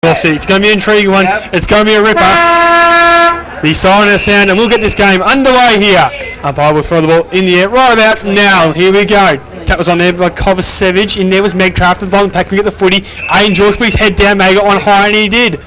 We'll see. It's going to be an intriguing one. It's going to be a ripper. The siren has sound, and we'll get this game underway here. Umpire will throw the ball in the air right about now. Here we go. Tap was on there by Kovacevic. In there was Megcraft at the bottom pack. We get the footy. Aiden George put his head down. May got one high, and he did.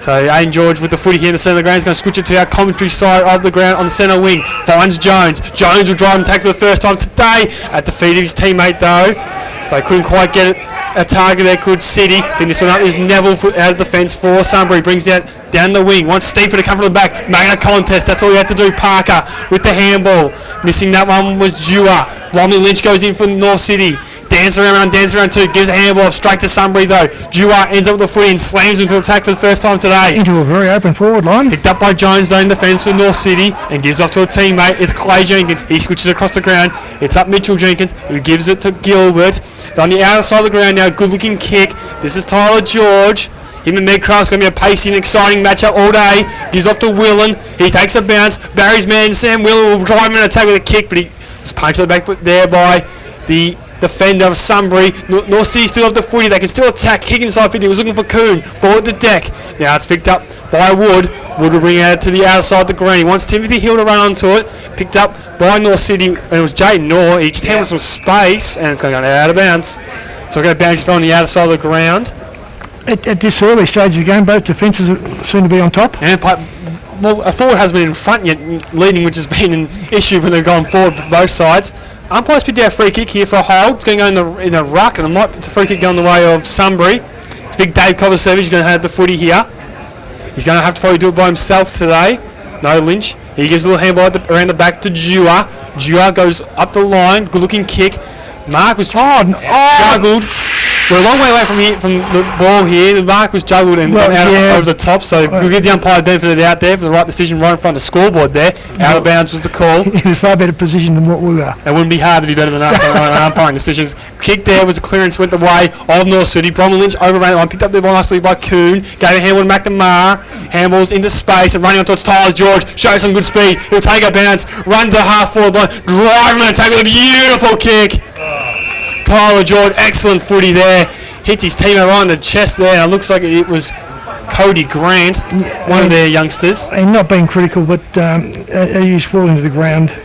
So Aiden George with the footy here in the centre of the ground. He's going to switch it to our commentary side of the ground on the centre wing. Finds Jones. Jones will drive and take for the first time today. At the feet of his teammate though. So they couldn't quite get it. A target there, could City. Then this one up is Neville out of defence for Sunbury. Brings out down the wing. Wants Steeper to come from the back. Making a contest. That's all you had to do. Parker with the handball. Missing that one was Dewar. Romney Lynch goes in for North City. Dances around two. Gives a handball straight to Sunbury though. Dewar ends up with the footy and slams into attack for the first time today. Into a very open forward line. Picked up by Jones though in defence for North City and gives off to a teammate. It's Clay Jenkins. He switches across the ground. It's up Mitchell Jenkins who gives it to Gilbert. They're on the outer side of the ground now. Good looking kick. This is Tyler George. Him and Medcraft's going to be a pacey and exciting matchup all day. Gives off to Willen. He takes a bounce. Barry's man Sam Willen will drive him in an attack with a kick, but he was punched at the back there by the defender of Sunbury. North City still have the footy. They can still attack. Kick inside 50. He was looking for Kuhn. Ball at the deck. Now it's picked up by Wood. Wood will bring it out to the outside of the green. He wants Timothy Hill to run onto it. Picked up by North City. And it was Jaden Noor. He just handled some space. And it's going to go out of bounds. So we're going to bounce it on the outer side of the ground. At this early stage of the game, both defences seem to be on top. And well, a forward hasn't been in front yet, leading, which has been an issue when they've gone forward for both sides. Umpire's picked out a free kick here for a hold. It's going to go in a ruck, and it's a free kick going the way of Sunbury. It's big Dave Kovacevic. He's going to have the footy here. He's going to have to probably do it by himself today. No Lynch. He gives a little handball around the back to Dewar. Dewar goes up the line. Good looking kick. Mark was juggled. We're a long way away from the ball here. The mark was juggled and went out over the top, so we'll give the umpire benefit out there for the right decision right in front of the scoreboard there. Out of bounds was the call. He was far better positioned than what we were. It wouldn't be hard to be better than us on umpiring decisions. Kick there was a clearance, went the way of North City. Bromley Lynch overran the line, picked up the ball nicely by Kuhn. Gave a handball to McNamara. Handballs into space and running on towards Tyler George. Shows some good speed. He'll take a bounce, run to the half forward line, drive him and take with a beautiful kick. Tyler George, excellent footy there. Hits his teammate right in the chest there. And it looks like it was Cody Grant, one of their youngsters. And not being critical, but he's falling to the ground.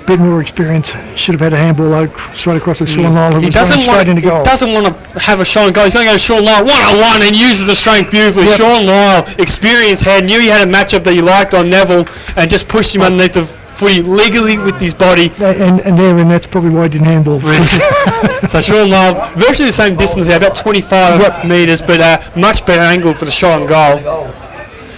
Bit more experience. Should have had a handball straight across the Sean Lyle. He doesn't want to have a Sean goal. He's going to go to Sean Lyle one-on-one and uses the strength beautifully. Yep. Sean Lyle, experienced head, knew he had a matchup that he liked on Neville and just pushed him underneath the footy legally with his body. And that's probably why he didn't handball. So Sean Lyle, virtually the same distance there, about 25 metres, but much better angle for the shot on goal.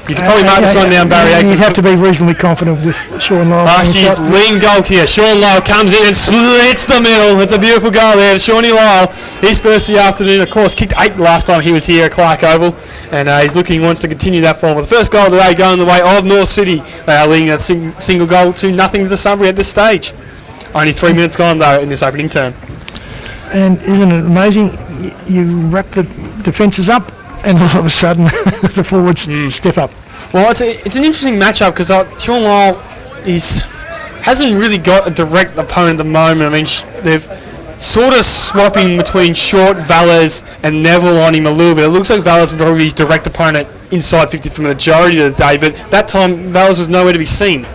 You can probably mark this one down, Barry. You'd have to be reasonably confident with Sean Lyle. Last year's lean goal here. Sean Lyle comes in and splits the middle. It's a beautiful goal there to Shawnee Lyle. His first of the afternoon, of course, kicked 8 last time he was here at Clark Oval, and he wants to continue that form. With the first goal of the day going the way of North City. They are leading a single goal to nothing to the Sunbury at this stage. Only 3 minutes gone, though, in this opening term. And isn't it amazing? You wrap the defences up, and all of a sudden the forwards step up. Well, it's an interesting matchup because Sean Lyle hasn't really got a direct opponent at the moment. I mean, they've sort of swapping between Short, Valles and Neville on him a little bit. It looks like Valles will probably be his direct opponent inside 50 for the majority of the day, but that time Valles was nowhere to be seen.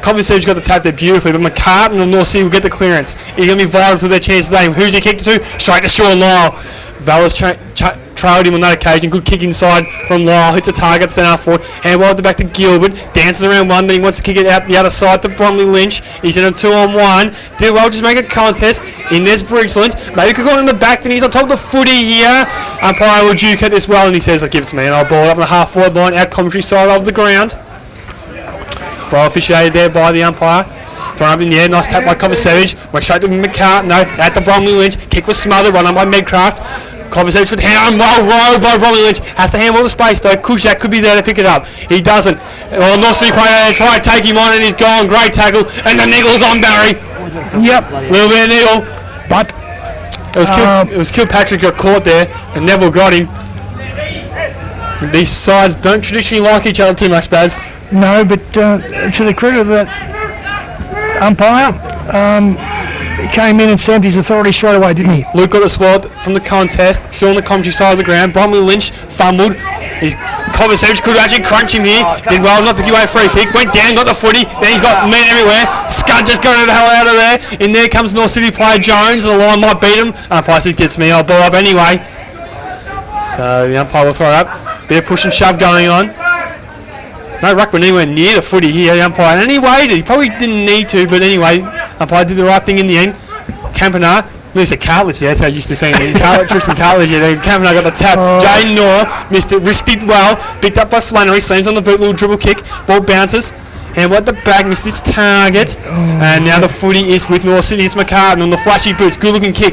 Kovacevic got the tap there beautifully, but McCartan and North Sea will get the clearance. He's going to be vital to their chances today. Who's he kicked to? Straight to Sean Lyle. Valles trailed him on that occasion. Good kick inside from Lyle. Hits a target, centre forward. Handball at the back to Gilbert. Dances around one, then he wants to kick it out the other side to Bromley Lynch. He's in a 2-on-1. Did well, just make a contest. In there's Bridgeland. Maybe could go in the back, then he's on top of the footy here. Umpire will duke this well, and he says, give it to me, and I'll ball it up on the half-forward line, out commentary side of the ground. Ball officiated there by the umpire. Thrown up in the air, nice tap by Kovacevic. Went straight to McCartan, at the Bromley Lynch. Kick was smothered, run on by Medcraft. Kovacevic with hand, well rode by Bromley Lynch. Has to handle the space though. Kushak could be there to pick it up. He doesn't. Well, North City player try to take him on, and he's gone. Great tackle, and the niggle's on Barry. Yep. Little bit of niggle. But it was Kilpatrick got caught there, and Neville got him. These sides don't traditionally like each other too much, Baz. No, but to the credit of that umpire, he came in and stamped his authority straight away, didn't he? Luke got the spot from the contest, still on the commentary side of the ground. Bromley Lynch fumbled. His Kovacevic could actually crunch him here. Did well not to give away a free kick. Went down, got the footy. Then he's got men everywhere. Scud just going the hell out of there. In there comes North City player Jones. The line might beat him. Umpire says gets me. I'll ball up anyway. So the umpire will throw it up. Bit of push and shove going on. No ruckman anywhere near the footy here, the umpire. And he waited. He probably didn't need to, but anyway, umpire did the right thing in the end. Campanile. Lisa Cartledge, that's how I used to say it. Tristan Cartledge, Campanile got the tap. Jane Noor missed it, risked it well. Picked up by Flannery, slams on the boot, little dribble kick. Ball bounces. Handball at the back, missed its target. And now the footy is with North City. It's McCartan on the flashy boots. Good looking kick.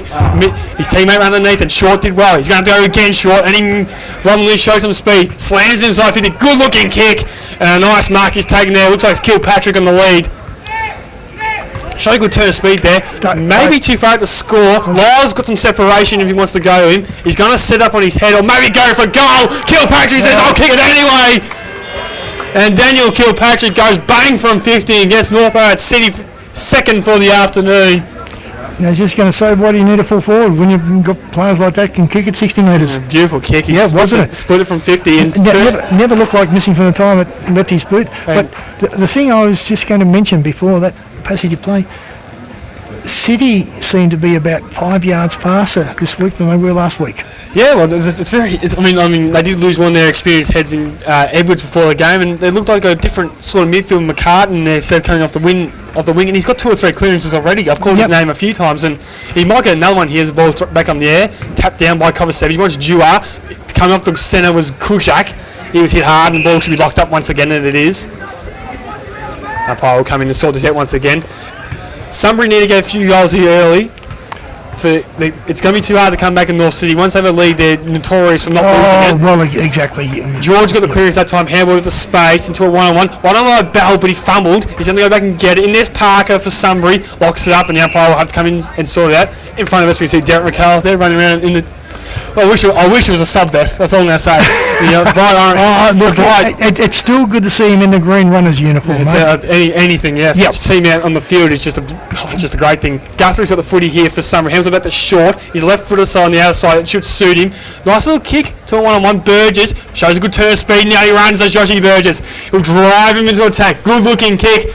His teammate underneath and Short did well. He's going to go again, Short. And he Romilly shows some speed. Slams inside 50. Good looking kick. And a nice mark is taken there. Looks like it's Kilpatrick on the lead. Showing a good turn of speed there. Maybe too far to score. Lyle's got some separation if he wants to go in. He's going to set up on his head or maybe go for goal. Kilpatrick says, I'll kick it anyway. And Daniel Kilpatrick goes bang from 50 and gets North Ballarat City second for the afternoon. I was just going to say, why do you need a full forward when you've got players like that can kick it 60 metres? Beautiful kick. He wasn't it? Split it from 50. And never looked like missing from the time it left his boot. But the thing I was just going to mention before that passage of play, City seemed to be about 5 yards faster this week than they were last week. Yeah, well, I mean, they did lose one of their experienced heads in Edwards before the game, and they looked like a different sort of midfield. McCartan there, instead of coming off the wing, and he's got 2 or 3 clearances already. I've called his name a few times, and he might get another one here as the ball's back on the air, tapped down by Kovacevic. He wants Dewar. Coming off the centre was Kushak. He was hit hard, and the ball should be locked up once again, and it is. Umpire will come in and sort this out once again. Sunbury need to get a few goals here early. It's going to be too hard to come back in North City. Once they have a lead, they're notorious for not losing it. Well, exactly. George got the clearance that time, handballed it to space into a one-on-one. One-on-one by Bell, but he fumbled. He's going to go back and get it. In there's Parker for Sunbury. Locks it up, and the umpire will have to come in and sort it out. In front of us, we see Derek McCall there running around in the... Well, I wish it was a sub vest. That's all I'm going to say. It's still good to see him in the green runner's uniform. Anything, yes. Yep. To see him out on the field is just a great thing. Guthrie's got the footy here for Sunbury. Hands about the short. His left foot aside on the outer side. It should suit him. Nice little kick to a one-on-one. Burgess shows a good turn of speed. Now he runs as Joshy Burgess. He'll drive him into attack. Good looking kick.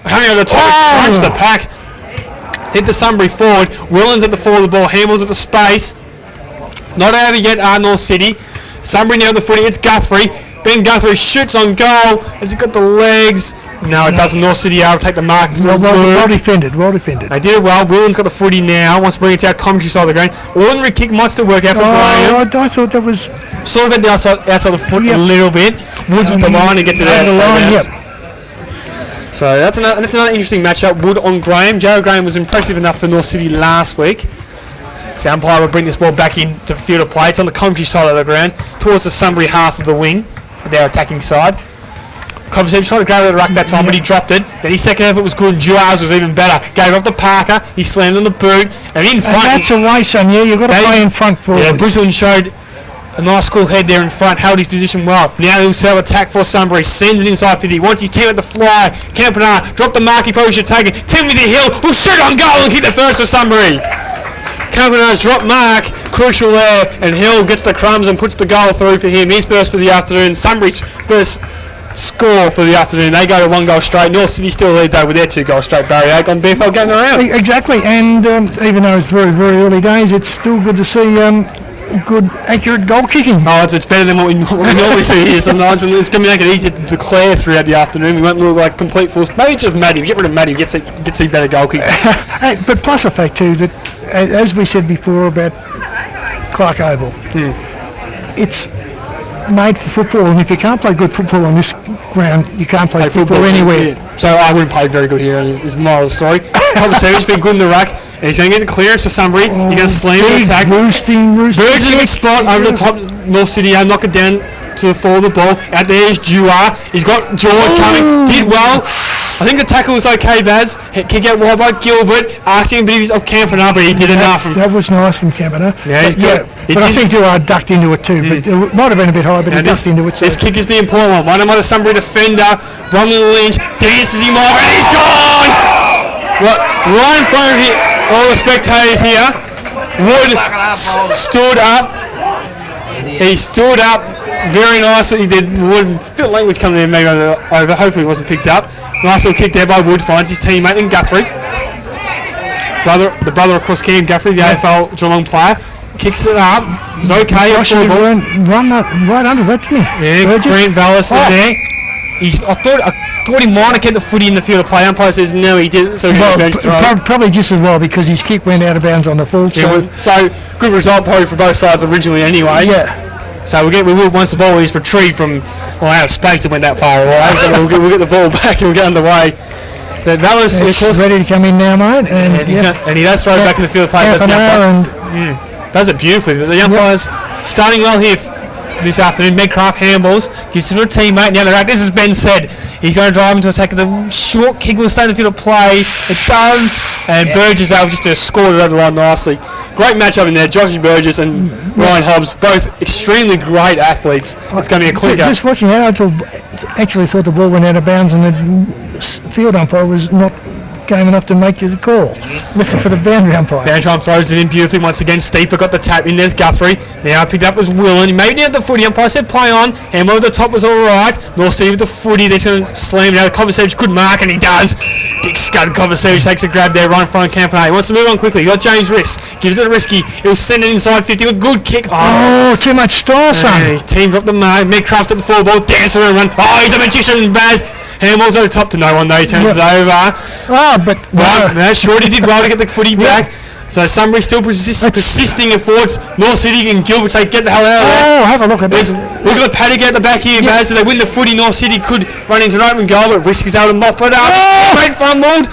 Hanging over the top. Crunch the pack. Hit the Sunbury forward. Willens at the forward of the ball. Handballs at the space. Not over yet, North City. Sunbury now the footy. It's Guthrie. Ben Guthrie shoots on goal. Has he got the legs? No, it doesn't. North City will take the mark. Well defended. They did it well. Willen's got the footy now. Wants to bring it to our commentary side of the ground. Ordinary kick might still work out for Graham. I thought that was... Sort of at the outside of the foot a little bit. Woods with the line and gets it out. The line, yep. So that's another interesting matchup. Wood on Graham. Joe Graham was impressive enough for North City last week. So umpire will bring this ball back into field of play. It's on the commentary side of the ground, towards the Sunbury half of the wing, their attacking side. Kovacevic tried to grab the ruck that time, but he dropped it. Then his second effort was good, and Duars was even better. Gave it off to Parker, he slammed on the boot, and in front... And that's a race on you, you've got to play in front forward. Yeah, Brisbane showed a nice cool head there in front, held his position well. Now he'll set up attack for Sunbury, sends it inside 50, wants his team at the fly. Campanile, dropped the mark, he probably should take it. Timothy Hill will shoot on goal and kick the first for Sunbury. Campanile's drop mark, crucial there, and Hill gets the crumbs and puts the goal through for him. His first for the afternoon. Sunbury's first score for the afternoon. They go to 1 goal straight. North City still lead though with their 2 goal straight. Barry Oak on BFL going around. Exactly, and even though it's very, very early days, it's still good to see good, accurate goal kicking. Oh, it's better than what we normally see here sometimes, and it's going to make it easier to declare throughout the afternoon. We won't look like complete fools. Maybe it's just Matty. Get rid of Matty. Gets a better goal kick. But plus the fact too that, as we said before about Clark Oval, it's made for football, and if you can't play good football on this ground, you can't play football anywhere. Yeah. So I wouldn't play very good here, is the moral of the story. Kovacevic been good in the ruck, and he's going to get the clearance for Sunbury. He's going to slam the attack. Roosting. Burgess in the spot over the top. North City, knock it down to the fall of the ball. Out there is Dewar. He's got George coming. Did well. I think the tackle was okay, Baz. Kick out wide by Gilbert. Asking him of Campanile, but he did enough. That was nice from Campanile. Yeah, he's good. But I think Dewar ducked into it too. But it might have been a bit high, but he ducked into it. This kick is the important one. One of the Sunbury defender, Bromley Lynch, dances him off, and he's gone! Right in front of all the spectators here. Wood stood up. He stood up very nice that he did. Wood, a bit of language coming in maybe over. Hopefully it wasn't picked up. Nice little kick there by Wood. Finds his teammate in Guthrie. The brother across Cam Guthrie, the AFL Geelong player. Kicks it up. It's okay. Gosh, he run that right under that, didn't he? Yeah, Grant Vallis in there. I thought he might have kept the footy in the field of play. Umpire says no, he didn't. So probably just as well because his kick went out of bounds on the full. So good result probably for both sides originally anyway. Yeah. So we will once the ball is retrieved from out of space, it went that far away. So we'll get the ball back and we'll get underway. But Vallis, of course, ready to come in now, mate. And he does throw it back in the field of play. Does it beautifully. The umpire's starting well here this afternoon. Medcraft handballs, gives it to a teammate in the other rack. This has been said. He's going to drive into attack. The short kick will stay in the field of play. It does. And Burgess able just to score it over the line nicely. Great matchup in there. Jockey Burgess and Ryan Hobbs, both extremely great athletes. It's going to be a clicker. Just watching that, I actually thought the ball went out of bounds and the field umpire was not game enough to make you the call. Left it for the boundary umpire. Bantron throws it in beautifully once again. Steeper got the tap in. There's Guthrie. Now picked up was Willen. He maybe didn't have the footy. Umpire said play on. Hammer at the top was alright. North City with the footy. They're going to slam it out. Kovacevic could mark and he does. Big scud. Kovacevic takes a grab there right in front of Campanale. He wants to move on quickly. He got James Risk. Gives it a Risky. He'll send it inside 50. A good kick. Oh, too much style, son. His team dropped the mark. Medcraft at the full ball. Dance around run. Oh, he's a magician. Baz. Hamill's over top to no one though. He turns it over. Shorty did well to get the footy back. So Sunbury still persisting at forwards. North City and Gilbert say get the hell out of there. Oh, have a look at this. Look at the paddock at the back here, Baz. So they win the footy. North City could run into an open goal, but Risk is able to mop it up. Great fumbled.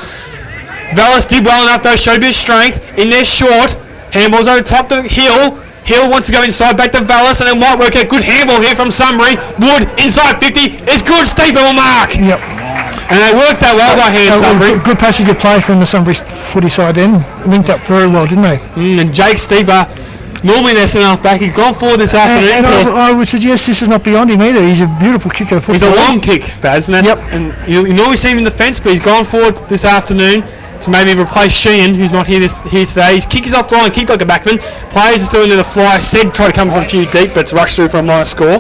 Vallis did well enough though. Showed a bit of strength. In there short. Handball's over top to Hill. Hill wants to go inside, back to Vallis, and it might work out. Good handball here from Sunbury. Wood, inside 50. It's good. Steeper will mark. Yep. And they worked that well by hand, Sunbury. Good passage of play from the Sunbury footy side then. Linked up very well, didn't they? And Jake Steeper, normally their centre-half back, he's gone forward this afternoon. And I would suggest this is not beyond him either. He's a beautiful kicker. He's a long kick, Baz. And, you normally see him in the fence, but he's gone forward this afternoon to maybe replace Sheehan, who's not here today. His kick is off the line, kicked like a backman. Players are still into the fly. Said try to come from a few deep, but it's rushed through for a minor score.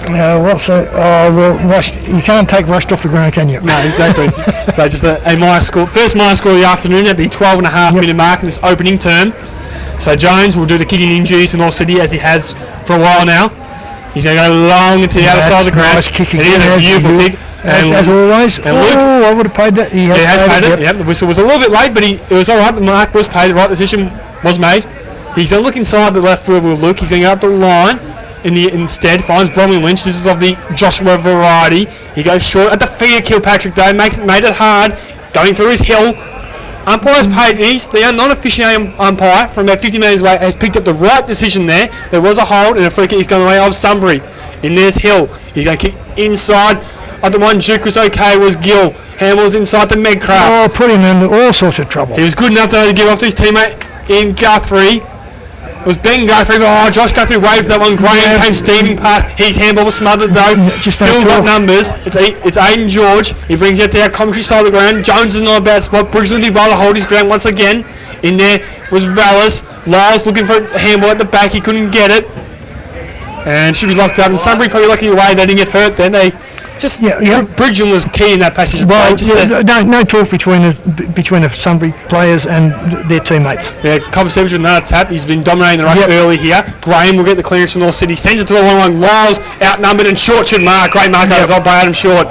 Rushed. You can't take rushed off the ground, can you? No, exactly. So just a minor score. First minor score of the afternoon. That'd be 12.5 minute mark in this opening term. So Jones will do the kicking injuries to North City as he has for a while now. He's going to go long into the outer side of the ground. Nice kicking. It is a beautiful kick. As always. And Luke, I would have paid that. He has paid it. Yep, the whistle was a little bit late, but it was all right. The mark was paid. The right decision was made. He's going to look inside the left foot with Luke. He's going to go up the line. Instead, finds Bromley Lynch. This is of the Joshua variety. He goes short at the feet of Kilpatrick Day. Made it hard. Going through his hill. Umpire's paid. The non-officiating umpire from about 50 metres away has picked up the right decision there. There was a hold and a free kick. He's going away of Sunbury. In there's Hill. He's going to kick inside. The one Duke was okay was Gill. Hamill's inside the Medcraft. Oh, put him in all sorts of trouble. He was good enough to give off to his teammate in Guthrie. It was Ben Guthrie, but Josh Guthrie waved that one. Graham came steaming past. His handball was smothered though. Still got numbers. It's Aiden George. He brings it to our commentary side of the ground. Jones is not a bad spot. Briggs will be able to hold his ground once again. In there was Vallis. Lyles looking for a handball at the back. He couldn't get it. And should be locked up. And Sunbury probably lucky away. They didn't get hurt then. Bridgen was key in that passage of play. No talk between the Sunbury players and their teammates. Yeah, Kovacevic with another tap. He's been dominating the ruck early here. Graham will get the clearance from North City. Sends it to a 1-1. Lyles outnumbered and Short should mark. Great mark over by Adam Short.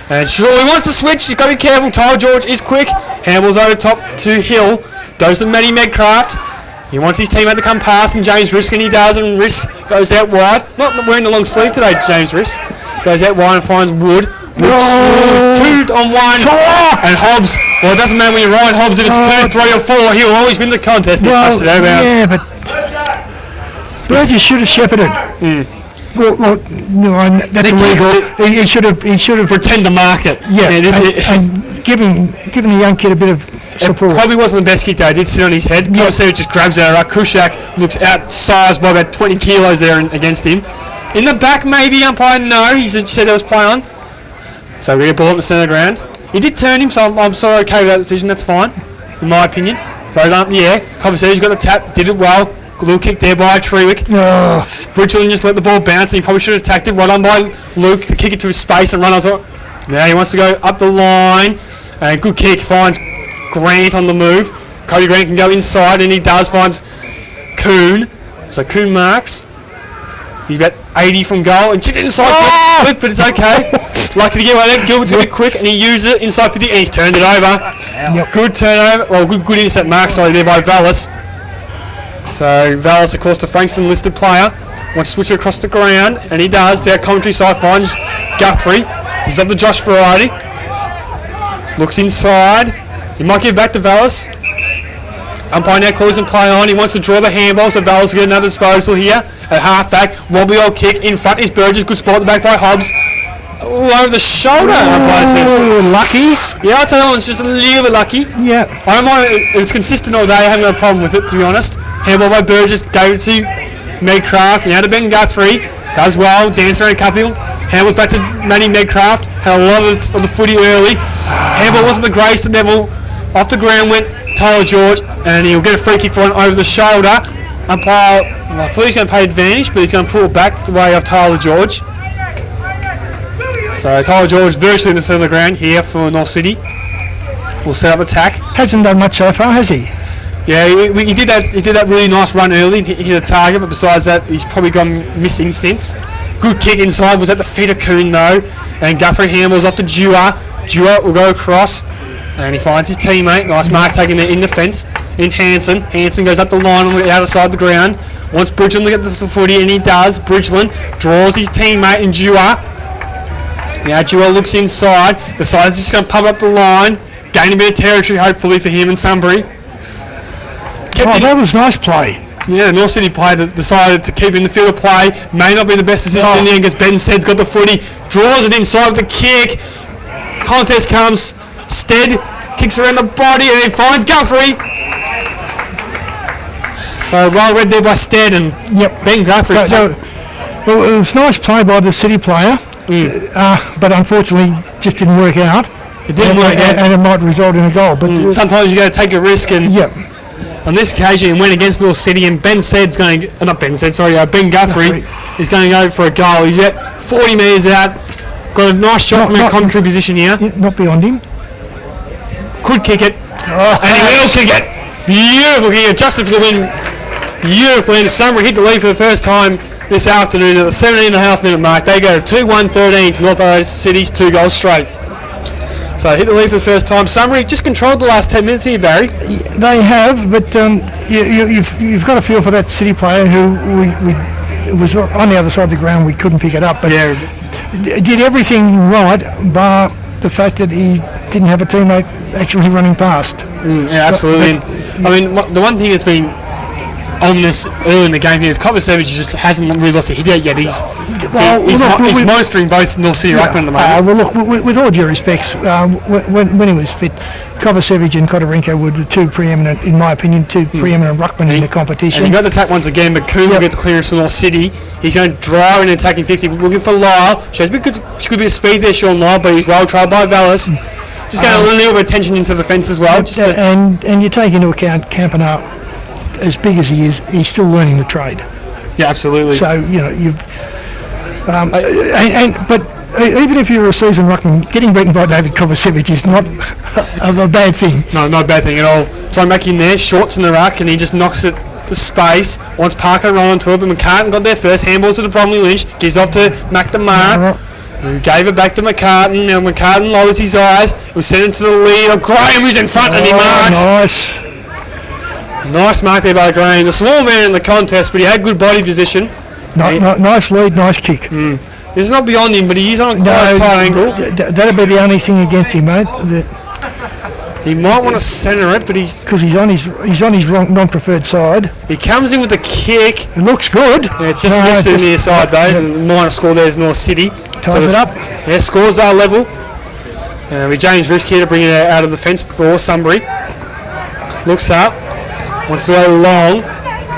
And Short, he wants to switch. He's got to be careful. Tyler George is quick. Hamill's over top to Hill. Goes to Matty Medcraft. He wants his teammate to come past, and James Risk, and he does, and Risk goes out wide. Not wearing the long sleeve today, James Risk. Goes out wide and finds Wood. 2 on 1. And Hobbs. Well, it doesn't matter when you're Ryan Hobbs, if it's 2, 3 or 4, he'll always win the contest. Yeah, but Burgess should have shepherded. Well, no, that's illegal. He should have pretend to mark it. Yeah, and giving the young kid a bit of support. It probably wasn't the best kick though. It did sit on his head. Kovacevic just grabs it out. Kushak looks outsized by about 20 kilos there against him. In the back, maybe umpire. No, he said there was play on. So we get ball up the centre of the ground. He did turn him, so I'm sorry okay with that decision. That's fine, in my opinion. Throw it up in the air. Kovacevic got the tap, did it well. Little kick there by Trewick. Oh, Bridgeland just let the ball bounce, and he probably should have attacked it. Well done by Luke to kick it to his space and run on top. Now he wants to go up the line, and good kick, finds Grant on the move. Cody Grant can go inside, and he does, finds Kuhn. So Kuhn marks. He's about 80 from goal, and chipped inside quick, but it's okay. Lucky to get away there. Gilbert's a bit quick, and he used it inside 50, and he's turned it over. Yep. Good turnover, well, good intercept mark, sorry, there by Vallis. So Vallis, of course, the Frankston listed player, wants to switch it across the ground, and he does. Their commentary side finds Guthrie. He's up to Josh Variety. Looks inside. He might give back to Vallis. Umpire now calls and play on. He wants to draw the handball, so Vallis will get another disposal here at half-back. Wobbly old kick. In front is Burgess. Good spot at the back by Hobbs. Ooh, over the shoulder. oh, lucky. Yeah, I'll tell you, it's just a little bit lucky. Yeah. I don't mind. It's consistent all day. I have no problem with it, to be honest. Handball by Burgess. Gave it to Medcraft. Now to Ben Guthrie. Does well. Dance around Cupfield. Handball's back to Matty Medcraft. Had a lot of the footy early. Handball wasn't the greatest. The Neville. Off the ground went Tyler George. And he'll get a free kick for it over the shoulder. Umpire, well, I thought he was going to pay advantage, but he's going to pull it back the way of Tyler George. So Tyler George virtually in the centre of the ground here for North City. We'll set up attack. Hasn't done much so far, has he? Yeah, he did that. He did that really nice run early and hit a target, but besides that, he's probably gone missing since. Good kick inside, was at the feet of Kuhn though, and Guthrie handballs off to Dewar. Dewar will go across, and he finds his teammate. Nice mark taken there in defence. In Hanson. Hanson goes up the line on the outer side of the ground. Wants Bridgeland to get the footy, and he does. Bridgeland draws his teammate in Dewar. Now Dewar looks inside. The side's just going to pump up the line. Gain a bit of territory, hopefully, for him and Sunbury. That was nice play. Yeah, North City decided to keep in the field of play. May not be the best decision in the end because Ben Stead's got the footy. Draws it inside with the kick. Contest comes. Stead kicks around the body and he finds Guthrie. So well read there by Stead and Ben Guthrie. It was nice play by the City player, but unfortunately just didn't work out. It didn't work out. And it might result in a goal. But sometimes you got to take a risk, and on this occasion it went against North City, and Ben Guthrie is going to go for a goal. He's about 40 metres out. Got a nice shot from a commentary position here. Not beyond him. Could kick it, and he will kick it. Beautiful kick, adjusted for the win beautifully, and Sunbury hit the lead for the first time this afternoon at the 17.5 minute mark. They go 2-1-13 to North Ballarat City's 2 goals straight. So hit the lead for the first time. Sunbury just controlled the last 10 minutes here, Barry. They have, but you've got a feel for that City player who we was on the other side of the ground. We couldn't pick it up, but did everything right, bar the fact that he didn't have a teammate actually running past. Yeah, absolutely. I mean, the one thing that's been ominous early in the game here is Copper Savage just hasn't really lost a hit yet. He's monitoring both North City Ruckman at the moment. Well, look, with all due respects, when he was fit, Copper Savage and Kotorenko were the two preeminent, in my opinion, preeminent ruckmen in the competition. And he got the attack once again, but Coon will get the clearance from North City. He's going to drive and attacking 50. Looking for Lyle. Shows a good bit of speed there, Sean Lyle, but he's well tried by Vallis. Just getting a little bit of attention into the fence as well. And you take into account Campanile, as big as he is, he's still learning the trade. Yeah, absolutely. So, but even if you're a seasoned ruckman, getting beaten by David Kovacevic is not a bad thing. No, not a bad thing at all. Throwing back in there, shorts in the ruck, and he just knocks it to space. Wants Parker to run onto it, but McCartan got there first. Handballs to the Bromley Lynch. Gives off to McNamara. Who gave it back to McCartan. Now McCartan lowers his eyes. We'll send it to the lead of Graham, who's in front, and he marks. Nice mark there by Graham. The small man in the contest, but he had good body position. Nice lead, nice kick. It's not beyond him, but he is on a quite tight angle. That'll be the only thing against him, mate. He might want to centre it, but he's on his non-preferred side. He comes in with a kick. It looks good. Yeah, it's just missed the near side though. Minor score there is North City. Ties it up. Yeah, scores are level. With James Risk here to bring it out of the fence for Sunbury. Looks up. Wants to go long.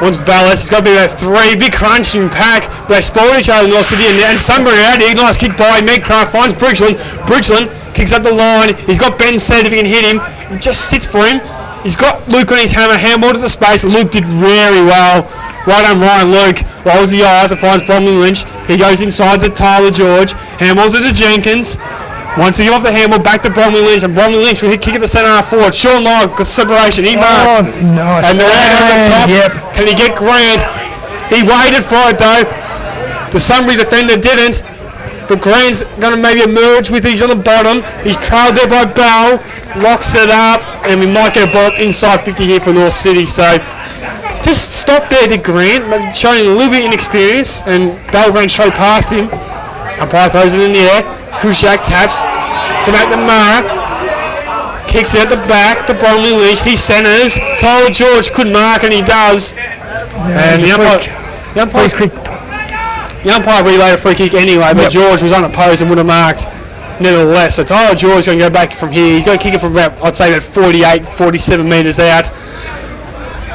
Wants Vallis. It's got to be about 3. Big crunching pack. They spoiled each other in North City. And Sunbury out here. Nice kick by Medcraft. Finds Bridgeland. Bridgeland kicks up the line. He's got Ben Stead if he can hit him. It just sits for him. He's got Luke on his hammer. Handball to the space. Luke did very well Right on Ryan Luke. Rolls the eyes and finds Bromley Lynch. He goes inside to Tyler George. Handballs it to Jenkins. Once he give off the handball, back to Bromley Lynch. And Bromley Lynch will kick at the centre half forward. Sean Log got separation. He marks. Nice. And the right over the top. Yep. Can he get Grant? He waited for it though. The Sunbury defender didn't. But Grant's going to maybe emerge with these on the bottom. He's trailed there by Bell. Locks it up. And we might get a ball inside 50 here for North City. So just stop there to Grant. Showing a little bit of inexperience. And Bell ran straight past him. Umpire throws it in the air. Kushak taps. Come back to Mara. Kicks it at the back to Bromley Lynch. He centres. Tyler George could mark and he does. And the umpire relayed a free kick anyway, but George was unopposed and would have marked nevertheless. So Tyler George is going to go back from here. He's going to kick it from about, I'd say, about 48, 47 metres out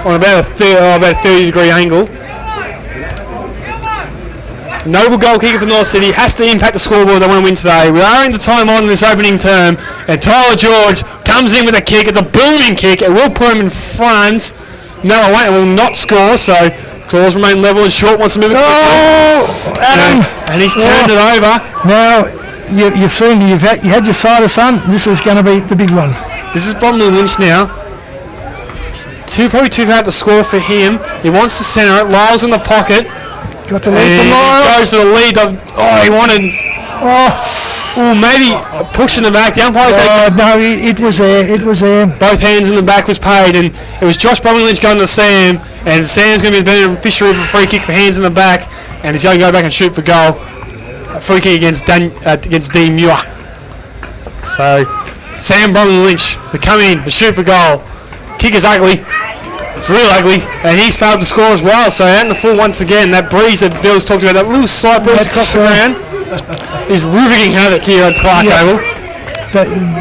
on about a 30-degree angle. Noble goal kicker for North City. Has to impact the scoreboard. They want to win today. We are in the time on this opening term, and Tyler George comes in with a kick. It's a booming kick. It will put him in front. No, it will not score, so scores remain level and Short wants to move it. And he's turned it over. Now, you've seen, you had your side of sun. This is going to be the big one. This is Bromley Lynch now. It's probably too hard to score for him. He wants to centre it. Lyle's in the pocket. Got to lead for Lyle. Goes to the lead. He wanted... maybe pushing the back. The umpire said... No, it was there. It was there. Both hands in the back was paid, and it was Josh Bromley Lynch going to Sam, and Sam's going to be the beneficiary of a free kick for hands in the back, and he's going to go back and shoot for goal. A free kick against Dean Muir. So, Sam Bromley Lynch to come in to shoot for goal. Kick is ugly. It's really ugly, and he's failed to score as well. So out in the full once again. That breeze that Bill's talked about, that little slight breeze across the ground, is riveting havoc here at Clark Oval.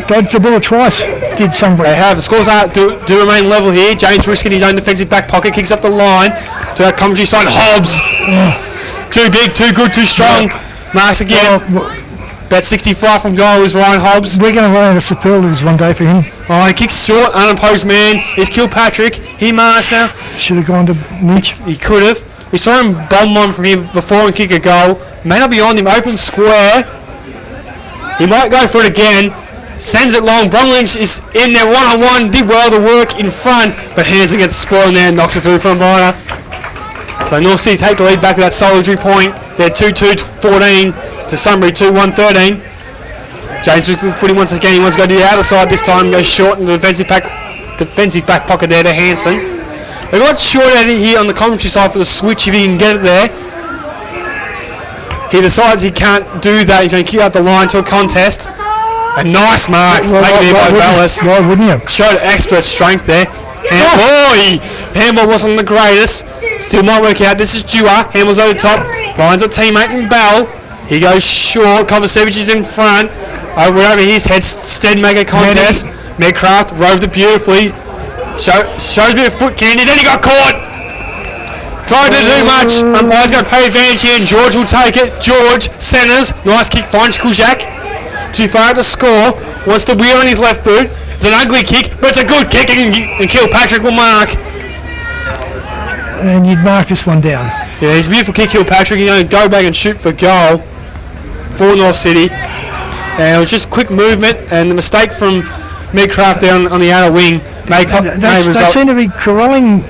Dodged the ball twice, did Sunbury. They have. The scores do remain level here. James risking his own defensive back pocket, kicks up the line to our commentary side. Hobbs. Too big, too good, too strong. Marks again. About 65 from goal is Ryan Hobbs. We're going to run out of superlatives one day for him. He kicks short, unopposed man. He's Kilpatrick. He marks now. Should have gone to Mitch. He could have. We saw him bomb one from here before and kick a goal. May not be on him. Open square. He might go for it again. Sends it long. Bromley Lynch is in there one-on-one. Did well to work in front, but hands against the spoil in there and knocks it through from Minor. So North City take the lead back with that solitary point. They're 2-2-14 to Sunbury 2-1-13. James with the footy once again. He wants to go to the outer side this time. Goes short in the defensive back pocket there to Hanson. They got short out here on the commentary side for the switch if he can get it there. He decides he can't do that. He's going to kick out the line to a contest. A nice mark taken there by Vallis. Why wouldn't you? Showed expert strength there. Handball wasn't the greatest. Still might work out. This is Dewar. Handball's over the top. Finds a teammate in Bell. He goes short. Kovacevic is in front. Over his head. Stead make a contest. Medcraft roved it beautifully. Shows a bit of foot candy. Then he got caught. Tried to do much. Umpire's going to pay advantage here, and George will take it. George centres. Nice kick. Finds Kuzak. Too far to score. Wants to wheel on his left boot. It's an ugly kick, but it's a good kick, and Kilpatrick will mark. And you'd mark this one down. Yeah, he's a beautiful kick, Kilpatrick. He's going to go back and shoot for goal for North City. And it was just quick movement, and the mistake from Medcraft there on the outer wing may result. They seem to be corralling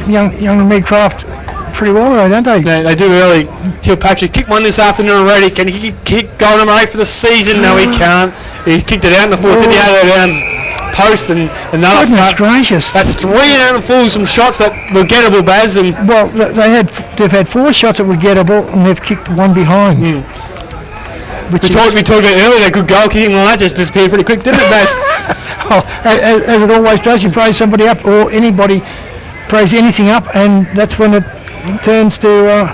young Medcraft pretty well, don't they? Yeah, they do early. Kilpatrick kicked one this afternoon already. Can he kick goal number 8 for the season? No, he can't. He's kicked it out in the fourth to the out of the downs post and another. Goodness gracious! That's 3 out of 4 some shots that were gettable, Baz. And well, they've had 4 shots that were gettable, and they've kicked one behind. We talked about earlier that good goal kicking. Well, that just disappeared pretty quick, didn't it, Baz? As it always does, you praise somebody up, or anybody praise anything up, and that's when it turns to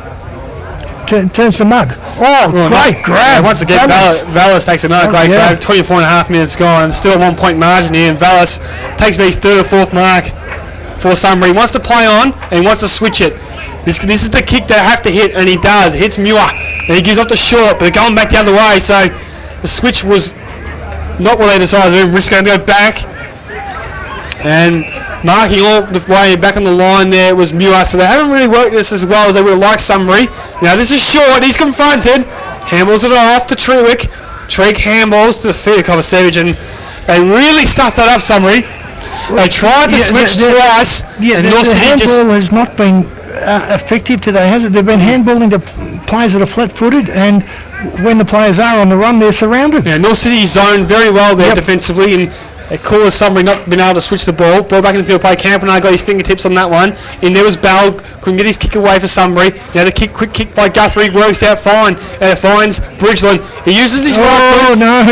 mud. Great grab. Once again, Vallis takes another great grab. 24.5 minutes gone, and still a 1 point margin here. And Vallis takes his 3rd or 4th mark for Sunbury. He wants to play on, and he wants to switch it. This is the kick they have to hit, and he does. It hits Muir, and he gives off the short, but they're going back the other way. So the switch was not what they decided to do. Risk going to go back. And marking all the way back on the line there was Muir, so they haven't really worked this as well as they would have liked Sunbury. Now this is short, he's confronted, handballs it off to Trewick. Trewick handballs to the feet of Kovacevic, and they really stuffed that up, Sunbury. They tried to switch twice, and North the City handball has not been effective today, has it? They've been handballing to players that are flat-footed, and when the players are on the run, they're surrounded. Yeah, North City zoned very well there defensively, and it caused Sunbury not being able to switch the ball. Ball back in the field play. Campanile got his fingertips on that one. And there was Bell, couldn't get his kick away for Sunbury. Now the quick kick by Guthrie works out fine, and it finds Bridgeland. He uses his right foot. No, A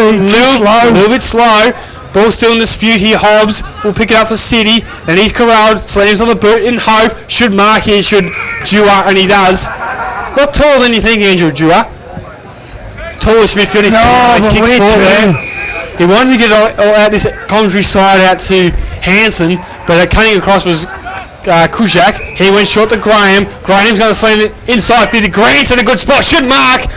little bit slow. Ball still in dispute here. Hobbs will pick it up for City, and he's corralled. Slams on the boot in hope. Should mark here, should Dewar, and he does. Not taller than you think, Andrew Dewar. Tallest midfield. He's kicks forward there. He wanted to get out this commentary side out to Hansen, but cutting across was Kuzak. He went short to Graham. Graham's going to slam it inside 50. Grant's in a good spot. Should mark.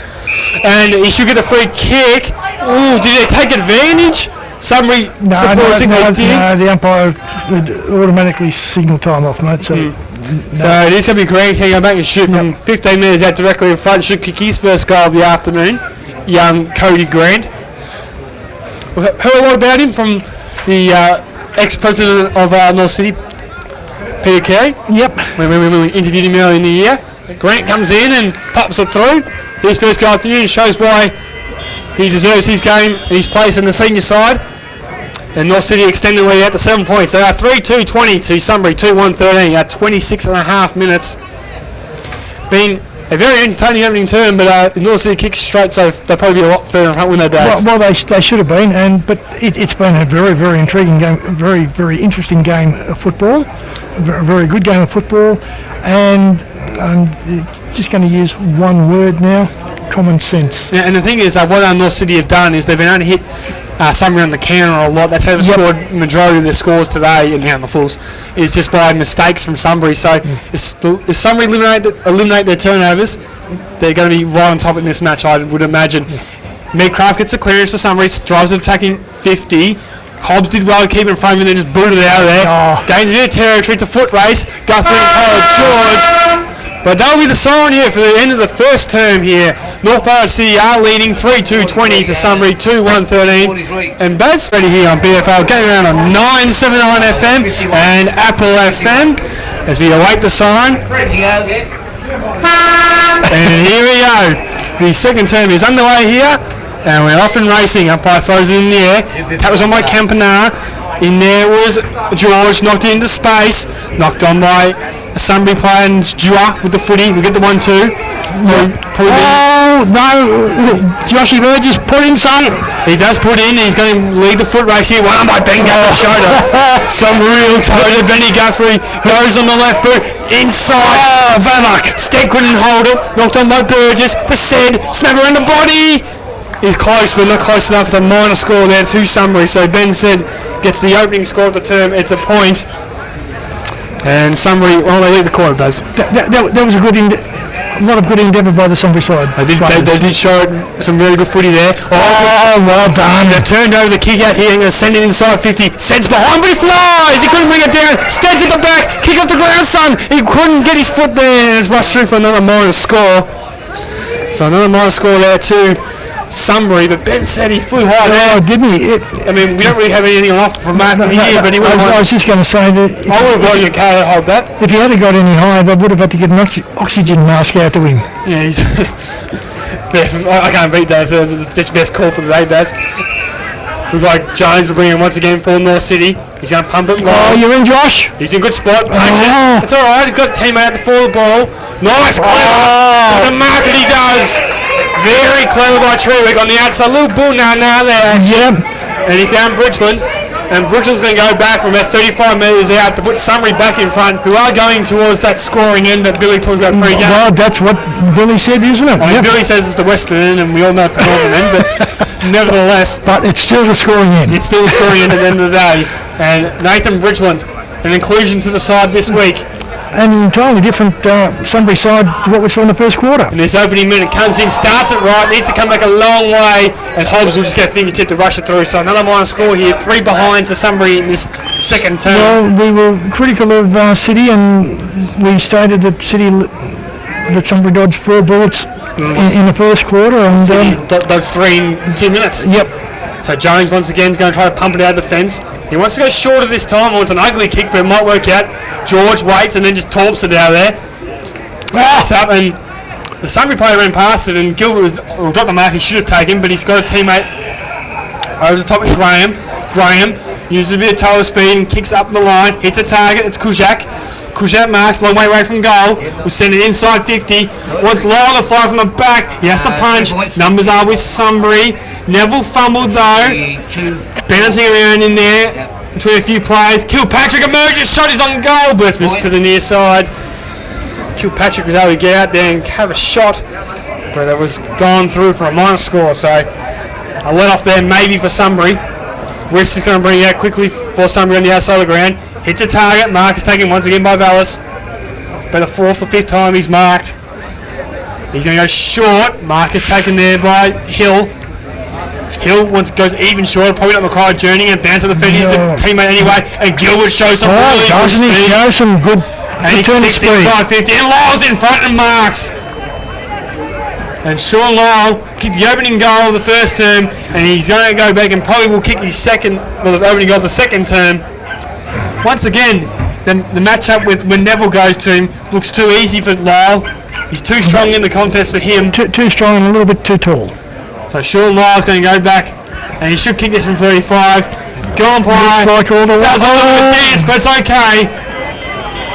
And he should get a free kick. Ooh, did they take advantage? Sunbury supporting they did. No, the umpire would automatically signal time off, mate. So, So it is going to be Grant can go back and shoot from 15 metres out directly in front. Should kick his first goal of the afternoon. Young Cody Grant. We've heard a lot about him from the ex-president of North City, Peter Carey. Yep. When we interviewed him earlier in the year. Grant comes in and pops it through. His first goal afternoon shows why he deserves his game and his place in the senior side. And North City extending the lead out to 7 points. They are 3-2-20 to Sunbury, 2-1-13 at 26 and a half minutes. Been a very entertaining opening term, but the North City kicks straight, so they'll probably be a lot further in front when they bats. Well, they should have been, but it's been a very, very intriguing game, very, very interesting game of football, a very good game of football, and I'm just going to use one word now: common sense. Yeah, and the thing is, what North City have done is they've been able to hit Sunbury on the counter a lot. That's how they've scored the majority of their scores today, and the Fools, is just by mistakes from Sunbury. So if Sunbury eliminate their turnovers, they're going to be right on top in this match, I would imagine. Medcraft gets a clearance for Sunbury, drives it attacking 50. Hobbs did well to keep it in front of him and then just booted it out of there. Gains a bit of territory. It's a foot race. Guthrie and Tyler George. But that'll be the sign here for the end of the first term here. North Ballarat City are leading 3-2-20 to Sunbury 2-1-13. And Baz ready here on BFL, getting around on 979 FM and Apple FM as we await the sign. And here we go. The second term is underway here. And we're off and racing. Umpire throws it in the air. Tap was on by Campanile. In there was George, knocked it into space. Knocked on by a Sunbury player and Dewar with the footy. We get the 1-2. No, Joshy Burgess put inside. He does put in. He's going to lead the foot race here. One by Ben Guthrie's shoulder. Some real toe to Benny Guthrie. Goes on the left boot. Inside. Bamak. Stead couldn't hold it. Knocked on by Burgess. The Sed. Snap around the body. He's close, but not close enough. It's a minor score there to Sunbury. So Ben Sed gets the opening score of the term. It's a point. And Sunbury, they leave the quarter, Baz. That was a lot of good endeavour by the Sunbury side. They did show some really good footy there. Oh, well done. They've turned over the kick out here and going to send it inside 50. Stead's behind, but he flies. He couldn't bring it down. Stead's at the back. Kick off the ground, son. He couldn't get his foot there, and it's rushed through for another minor score. So another minor score there too. Sunbury, but Ben said he flew high there. Oh, didn't he? We don't really have anything off from Matt here, but he would have. I was just going to say that. I would have wanted your car to hold that. If he had got any higher, they would have had to get an oxygen mask out to him. Yeah, I can't beat that. So it's the best call for the day, Baz. Looks like Jones will bring him once again for North City. He's going to pump it low. Oh, you're in, Josh? He's in good spot. It's all right. He's got a teammate for the ball. Nice, clever. The mark that he does. Very clever by Trewick on the outside. A little bull now there. Yep. And he found Bridgeland. And Bridgeland's going to go back from about 35 metres out to put Sunbury back in front, who are going towards that scoring end that Billy talked about pre-game. Well, that's what Billy said, isn't it? Billy says it's the western end, and we all know it's the northern end, but nevertheless. But it's still the scoring end. It's still the scoring end at the end of the day. And Nathan Bridgeland, an inclusion to the side this week. an entirely different Sunbury side to what we saw in the first quarter. And this opening minute comes in, starts it right, needs to come back a long way, and Hobbs will just get a fingertip to rush it through. So another minor score here, 3 behind for Sunbury in this second term. Well, we were critical of City, and we stated that Sunbury dodged 4 bullets in the first quarter. And City dodged 3 in 2 minutes. Yep. So Jones once again is going to try to pump it out of the fence. He wants to go shorter this time. It's an ugly kick, but it might work out. George waits and then just torps it out there. Sets up, and the Sunbury player ran past it, and Gilbert will drop the mark he should have taken, but he's got a teammate over the top with Graham. Graham uses a bit of toe speed and kicks up the line, hits a target. It's Kujak. Kujak marks, long way away from goal. Will send it inside 50. Wants Lyle to fly from the back. He has to punch. Numbers are with Sunbury. Neville fumbled though. Bouncing around in there between a few players. Kilpatrick emerges. Shot is on goal, but it's missed to the near side. Kilpatrick was able to get out there and have a shot, but it was gone through for a minor score. So a let off there maybe for Sunbury. West is going to bring it out quickly for Sunbury on the outside of the ground. Hits a target. Mark is taken once again by Vallis. For the 4th or 5th time he's marked. He's going to go short. Mark is taken there by Hill. Hill goes even shorter, probably not McCall journey and bounces the feet. He's a teammate anyway. And Gilbert shows some really good speed. Shows some good and he kicks inside 50. And Lyle's in front and marks. And Sean Lyle kicked the opening goal of the first term, and he's going to go back and probably will kick his the opening goal of the second term. Once again, the matchup with when Neville goes to him looks too easy for Lyle. He's too strong in the contest for him. Too strong and a little bit too tall. So Sean Lyle's going to go back, and he should kick this from 35. Go on, play. Looks like all the does a little bit dance, but it's okay.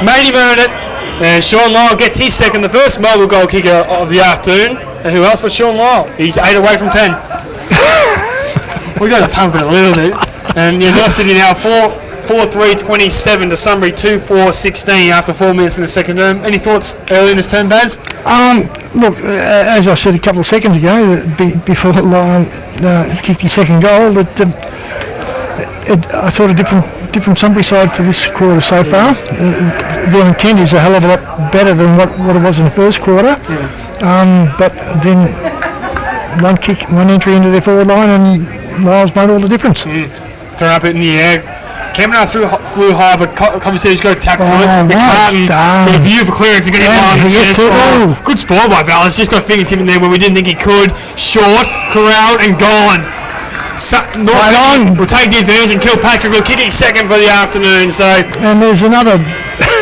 Made him earn it. And Sean Lyle gets his second, the first mobile goal kicker of the afternoon. And who else but Sean Lyle? He's 8 away from 10. We've got to pump it a little bit. And North City now 4-3-27 to Sunbury 2-4-16 after 4 minutes in the second term. Any thoughts early in this term, Baz? Look, as I said a couple of seconds ago, before Lyle kicked his second goal, I thought a different Sunbury side for this quarter so far. The intent is a hell of a lot better than what it was in the first quarter. But then one entry into their forward line, and Lyle's made all the difference. Throw up it in the air. Cameron flew high, but Coverse's got to tap to it. McCartan got a beautiful clearance to get him on the chest. Good spoil by Vallis. Just got a fingertip in there where we didn't think he could. Short, corralled, and gone. North will take the advantage, and Kilpatrick will kick his second for the afternoon. So, and there's another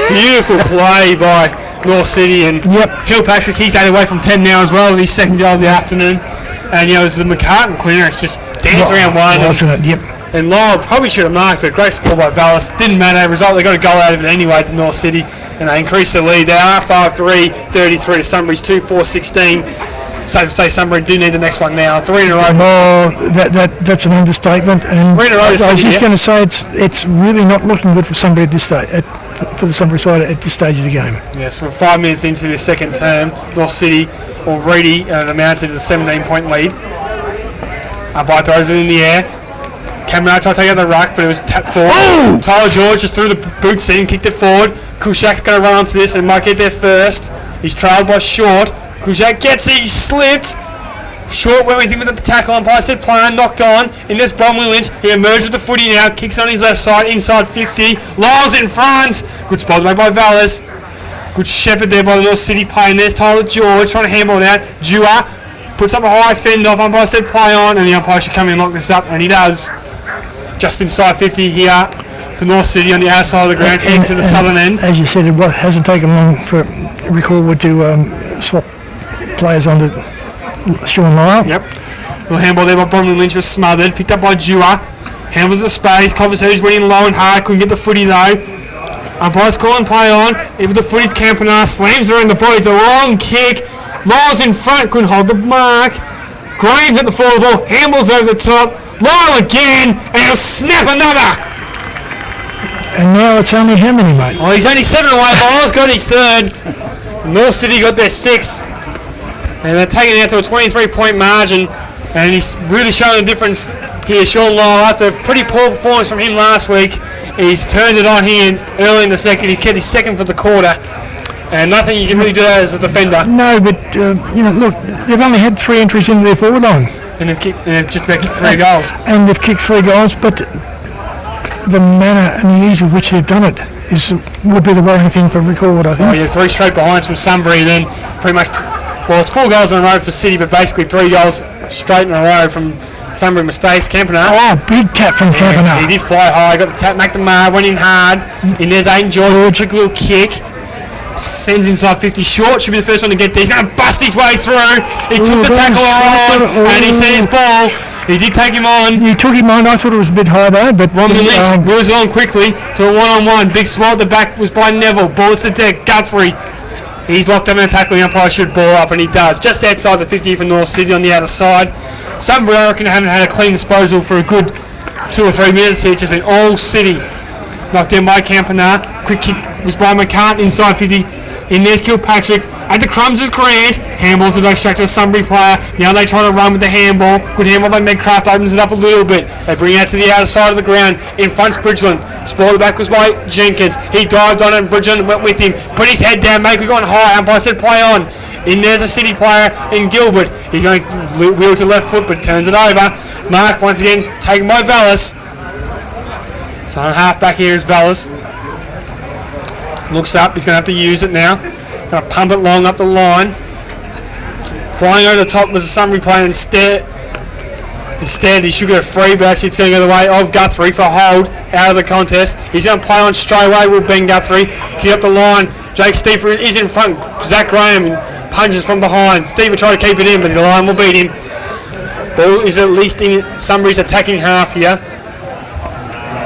beautiful play by North City, and Kilpatrick, he's 8 away from 10 now as well in his second goal of the afternoon. And it was the McCartan clearance, just dance around one. Wasn't it? Yep. And Lyle probably should have marked, but great spoil by Vallis. Didn't matter. Result, they got a goal out of it anyway to North City, and they increased the lead. They are 5-3, 33 to Sunbury's 2-4-16. Safe to say Sunbury do need the next one now. 3 in a row. No, that's an understatement. And 3 in a row. I was just going to say it's really not looking good for Sunbury at this stage. For the Sunbury side at this stage of the game. Yes, we're 5 minutes into the second term. North City already amounted to the 17-point lead. Umpire throws it in the air. Cameron tried to take out the ruck, but it was tapped forward. Oh! Tyler George just threw the boots in, kicked it forward. Kushak's going to run onto this and might get there first. He's trailed by Short. Kushak gets it, he slipped. Short went with him with the tackle. Umpire said play on, knocked on. In this Bromley Lynch, he emerged with the footy now, kicks on his left side, inside 50. Lyle's in front. Good spot made by Vallis. Good shepherd there by the North City player. And there's Tyler George trying to handball it out. Dewar puts up a high fend off. Umpire said play on, and the umpire should come in and lock this up, and he does. Just inside 50 here for North City on the outside of the ground, heading to the southern end. As you said, it hasn't taken long for Rick Wood to swap players onto Sean Lyle. Yep. Little handball there by Bromley Lynch was smothered. Picked up by Dewar. Handles the space. Conversation's running low and hard. Couldn't get the footy though. Umpire's calling play on. Even the footy's Campanile. Slams her in the body. It's a long kick. Lyle's in front. Couldn't hold the mark. Graham's at the forward ball. Handballs over the top. Lyle again. And he'll snap another. And now it's only how many, mate? Oh, he's only 7 away. Lyle's got his third. North City got their 6th. And they're taking it out to a 23-point margin. And he's really showing a difference here. Sean Lyle, after a pretty poor performance from him last week, He's turned it on here early in the second. He's kept his second for the quarter. And nothing you can really do that as a defender. No, but, look, they've only had 3 entries into their forward line. And they've just about kicked 3 goals. And they've kicked 3 goals, but the manner and the ease with which they've done it would be the worrying thing for record, I think. Oh, yeah, 3 straight behinds from Sunbury, and then pretty much, it's 4 goals in a row for City, but basically 3 goals straight in a row from Sunbury mistakes. Campanar. Oh, big tap from Campanar. He did fly high, got the tap, McNamara, went in hard. And there's Aiden George, quick little kick. Sends inside 50 short, should be the first one to get there. He's going to bust his way through. He took the tackle on, and he set his ball. He did take him on. He took him on. I thought it was a bit high though, but Romney Lynch moves on quickly to a one-on-one. Big swat at the back was by Neville. Ball to the deck. Guthrie. He's locked on and tackling. Umpire should ball up, and he does. Just outside the 50 for North City on the outer side. Sunbury, I reckon, haven't had a clean disposal for a good 2 or 3 minutes here. It's just been all City. Knocked down by Campanar. Quick kick was by McCartan inside 50. In there's Kilpatrick. At the crumbs is Grant. Handballs to distract a Sunbury player. Now they try to run with the handball. Good handball by Medcraft. Opens it up a little bit. They bring it out to the outer side of the ground. In front's Bridgeland. Spoiled back was by Jenkins. He dived on it and Bridgeland went with him. Put his head down. Make it gone high. Umpire said play on. In there's a City player in Gilbert. He's going to wheel to left foot but turns it over. Mark once again taken by Vallis. So on half back here is Vallis. Looks up, he's going to have to use it now. Going to pump it long up the line. Flying over the top was a Sunbury player instead he should get a free, but actually it's going to go the way of Guthrie for a hold out of the contest. He's going to play on straight away with Ben Guthrie. Kick up the line. Jake Steeper is in front. Zach Graham punches from behind. Steeper tried to keep it in, but the line will beat him. Ball is at least in Sunbury's attacking half here.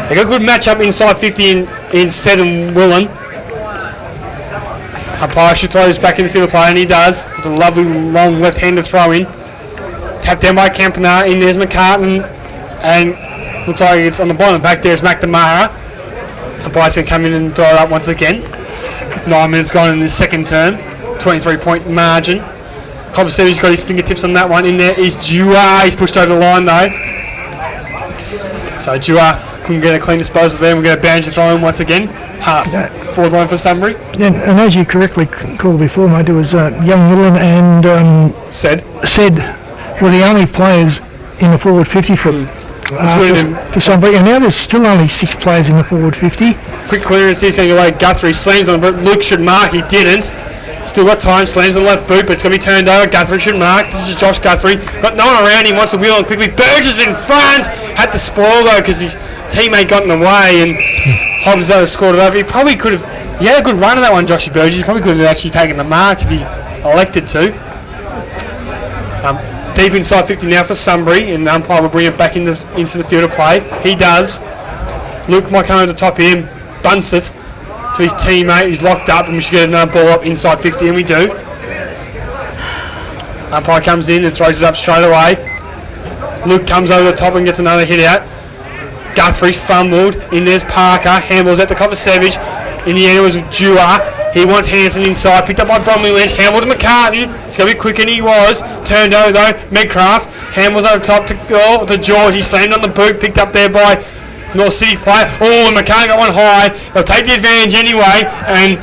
They got a good matchup inside 50 in Sed and Willen. Umpire should throw this back in the field of play, and he does. With a lovely long left-handed throw in. Tapped down by Campanar. In there's McCartan. And looks like it's on the bottom. Back there is McNamara. Umpire's going to come in and throw it up once again. 9 minutes gone in the second term. 23-point margin. Coversevi's got his fingertips on that one. In there is Dewar. He's pushed over the line though. So Dewar couldn't get a clean disposal there. We'll get a boundary throw in once again. Half forward line for Sunbury. And as you correctly called before, mate, it was Young Millen and Sed were the only players in the forward 50 for Sunbury, and now there's still only 6 players in the forward 50. Quick clearance, he's going to go away. Guthrie slams on, but Luke should mark. He didn't. Still got time, slams on the left boot, but it's going to be turned over. Guthrie should mark. This is Josh Guthrie. Got no one around him, wants to wheel on quickly. Burgess in front. Had to spoil though because his teammate got in the way, and Hobbs scored it over. He probably could have. He had a good run of that one, Joshy Burgess. He probably could have actually taken the mark if he elected to. Deep inside 50 now for Sunbury, and the umpire will bring it back into the field of play. He does. Luke might come over the top here and bunts it to his teammate who's locked up, and we should get another ball up inside 50, and we do. Umpire comes in and throws it up straight away. Luke comes over the top and gets another hit out. Guthrie fumbled. In there's Parker. Handballs at the Kovacevic. In the end it was Dewar. He wants Hanson inside. Picked up by Bromley Lynch. Handball to McCartan. It's going to be quick, and he was. Turned over though. Medcraft. Handballs over top to George. He slammed on the boot. Picked up there by North City player. Oh, and McCartan got one high. They'll take the advantage anyway. And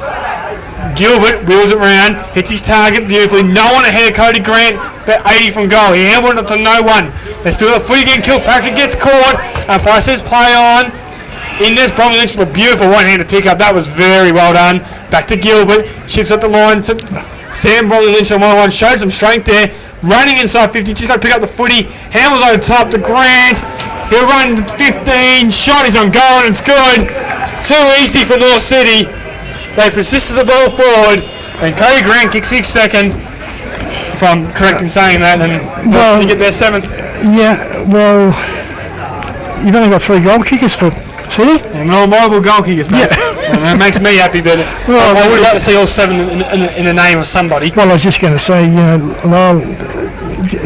Gilbert wheels it round. Hits his target beautifully. No one ahead of Cody Grant. But 80 from goal. He handballed it to no one. They still got a footy again. Kilpatrick gets caught. Umpire says play on. In this, Bromley Lynch with a beautiful one-handed pickup. That was very well done. Back to Gilbert. Chips up the line to Sam. Bromley Lynch on 1-1. Shows some strength there. Running inside 50. Just got to pick up the footy. Handles over top to Grant. He'll run 15. Shot is on goal, and it's good. Too easy for North City. They persisted the ball forward. And Cody Grant kicks his second. If I'm correct in saying that. And North City get their 7th. Yeah, well, you've only got 3 goal kickers for City? And more mobile goal kickers, mate. And that makes me happy, but I would like to see all 7 in the name of somebody. Well, I was just going to say, Lyle,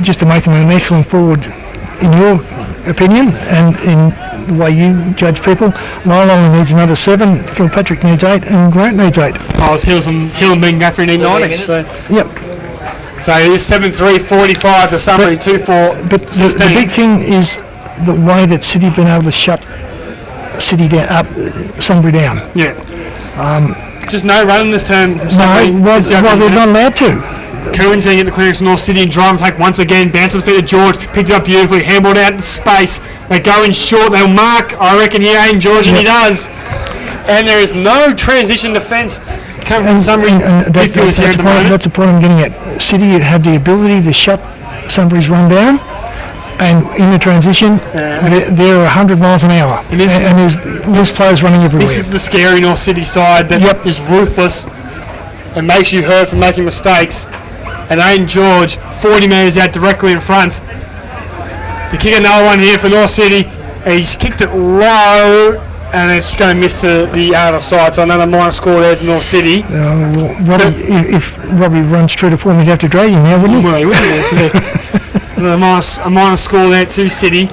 just to make them an excellent forward, in your opinion, and in the way you judge people, Lyle only needs another 7, Kilpatrick needs 8, and Grant needs 8. Oh, it's Hill and Ben Guthrie need 9 each. So. Yep. So it's 7-3, 45 to Sunbury, 2-4, But 16. the big thing is the way that City have been able to shut City down, up Sunbury down. Yeah. Just no running this turn. No, well, they're not allowed to. Cohen's going to get the clearance from North City and drive and take once again. Bounces the feet of George. Picked it up beautifully. Handballed out in space. They go in short. They'll mark, I reckon, here, Aiden George, and he does. And there is no transition defence coming from Sunbury midfielders here at the moment. That's the point I'm getting at. City have the ability to shut Sunbury's run down, and in the transition, they're 100 miles an hour. And there's players running everywhere. This is the scary North City side that is ruthless and makes you hurt from making mistakes. And Aiden George, 40 metres out directly in front. To kick another one here for North City. He's kicked it low, and it's going to miss to the outer side. So another minor score there to North City. If Robbie runs true to form, he'd have to drag him now, wouldn't he? Well, a minor score there to City.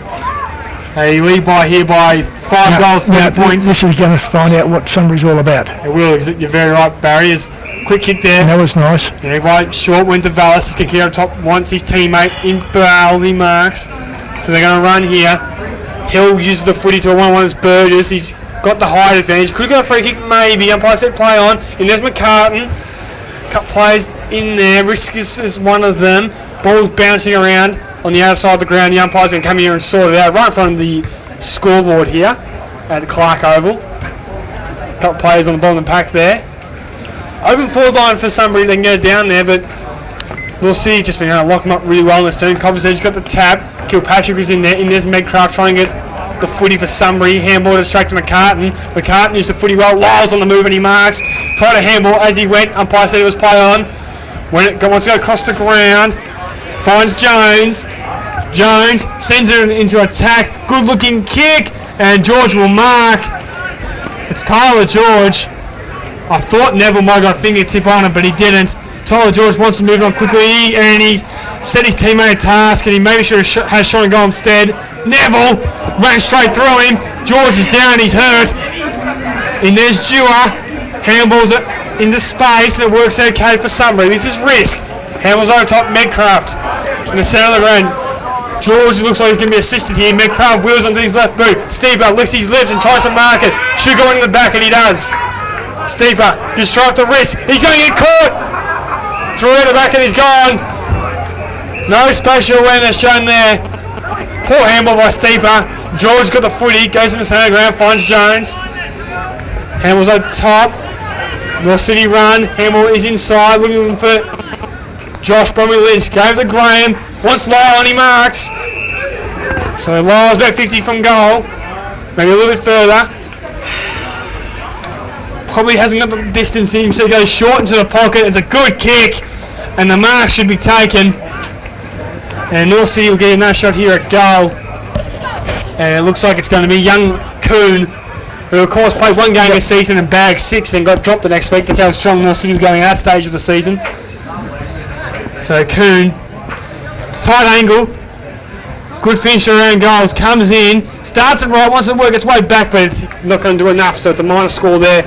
They lead by 5 goals to 10 points. This is going to find out what Sunbury's all about. It will. You're very right, Barry. Quick kick there. And that was nice. Yeah, right short went to Vallis. He's going to kick out top. Wants his teammate in bowl. He marks. So they're going to run here. Hill uses the footy to one of his Burgers. He's got the height advantage. Could have got a free kick, maybe. Umpire said play on. Inez McCartan. Cut plays in there. Risk is one of them. Ball's bouncing around on the outer side of the ground. The umpire's going to come here and sort it out right in front of the scoreboard here at the Clark Oval. Couple players on the bottom of the pack there. Open forward line for Sunbury. They can go down there, but we'll see. Just been able to lock them up really well in this turn. Cobblestead's got the tap. Kilpatrick was in there. Inez Medcraft trying to get the footy for Sunbury. Handball it straight to McCartan. McCartan used the footy well. Lyle's on the move and he marks. Tried to handball as he went. Umpire said it was play on. When it wants to go across the ground, finds Jones. Jones sends it into attack. Good looking kick. And George will mark. It's Tyler George. I thought Neville might have got a fingertip on him, but he didn't. Tyler George wants to move on quickly, and he set his teammate a task, and he maybe should have shot a goal instead. Neville ran straight through him. George is down, he's hurt. And there's Dewar. Handballs it into space, and it works okay for Sunbury. This is risk. Handballs over top, Medcraft in the centre of the ground. George looks like he's going to be assisted here. Medcraft wheels onto his left boot. Steeper licks his lips and tries to mark it. Should go into the back, and he does. Steeper just tries to risk. He's going to get caught. Through at the back and he's gone. No spatial awareness shown there. Poor handball by Steeper. George got the footy, goes in the centre ground, finds Jones. Handball's on top. North City run. Handball is inside, looking for Josh Bromley Lynch. Gave to Graham. Wants Lyle and he marks. So Lyle's about 50 from goal. Maybe a little bit further. Probably hasn't got the distance in him, so he goes short into the pocket. It's a good kick, and the mark should be taken. And North City will get another shot here at goal. And it looks like it's going to be young Coon, who of course played one game this season and bagged 6 and got dropped the next week. That's how strong North City was going at that stage of the season. So Coon, tight angle, good finish around goals, comes in, starts it right, wants to work its way back, but it's not going to do enough, so it's a minor score there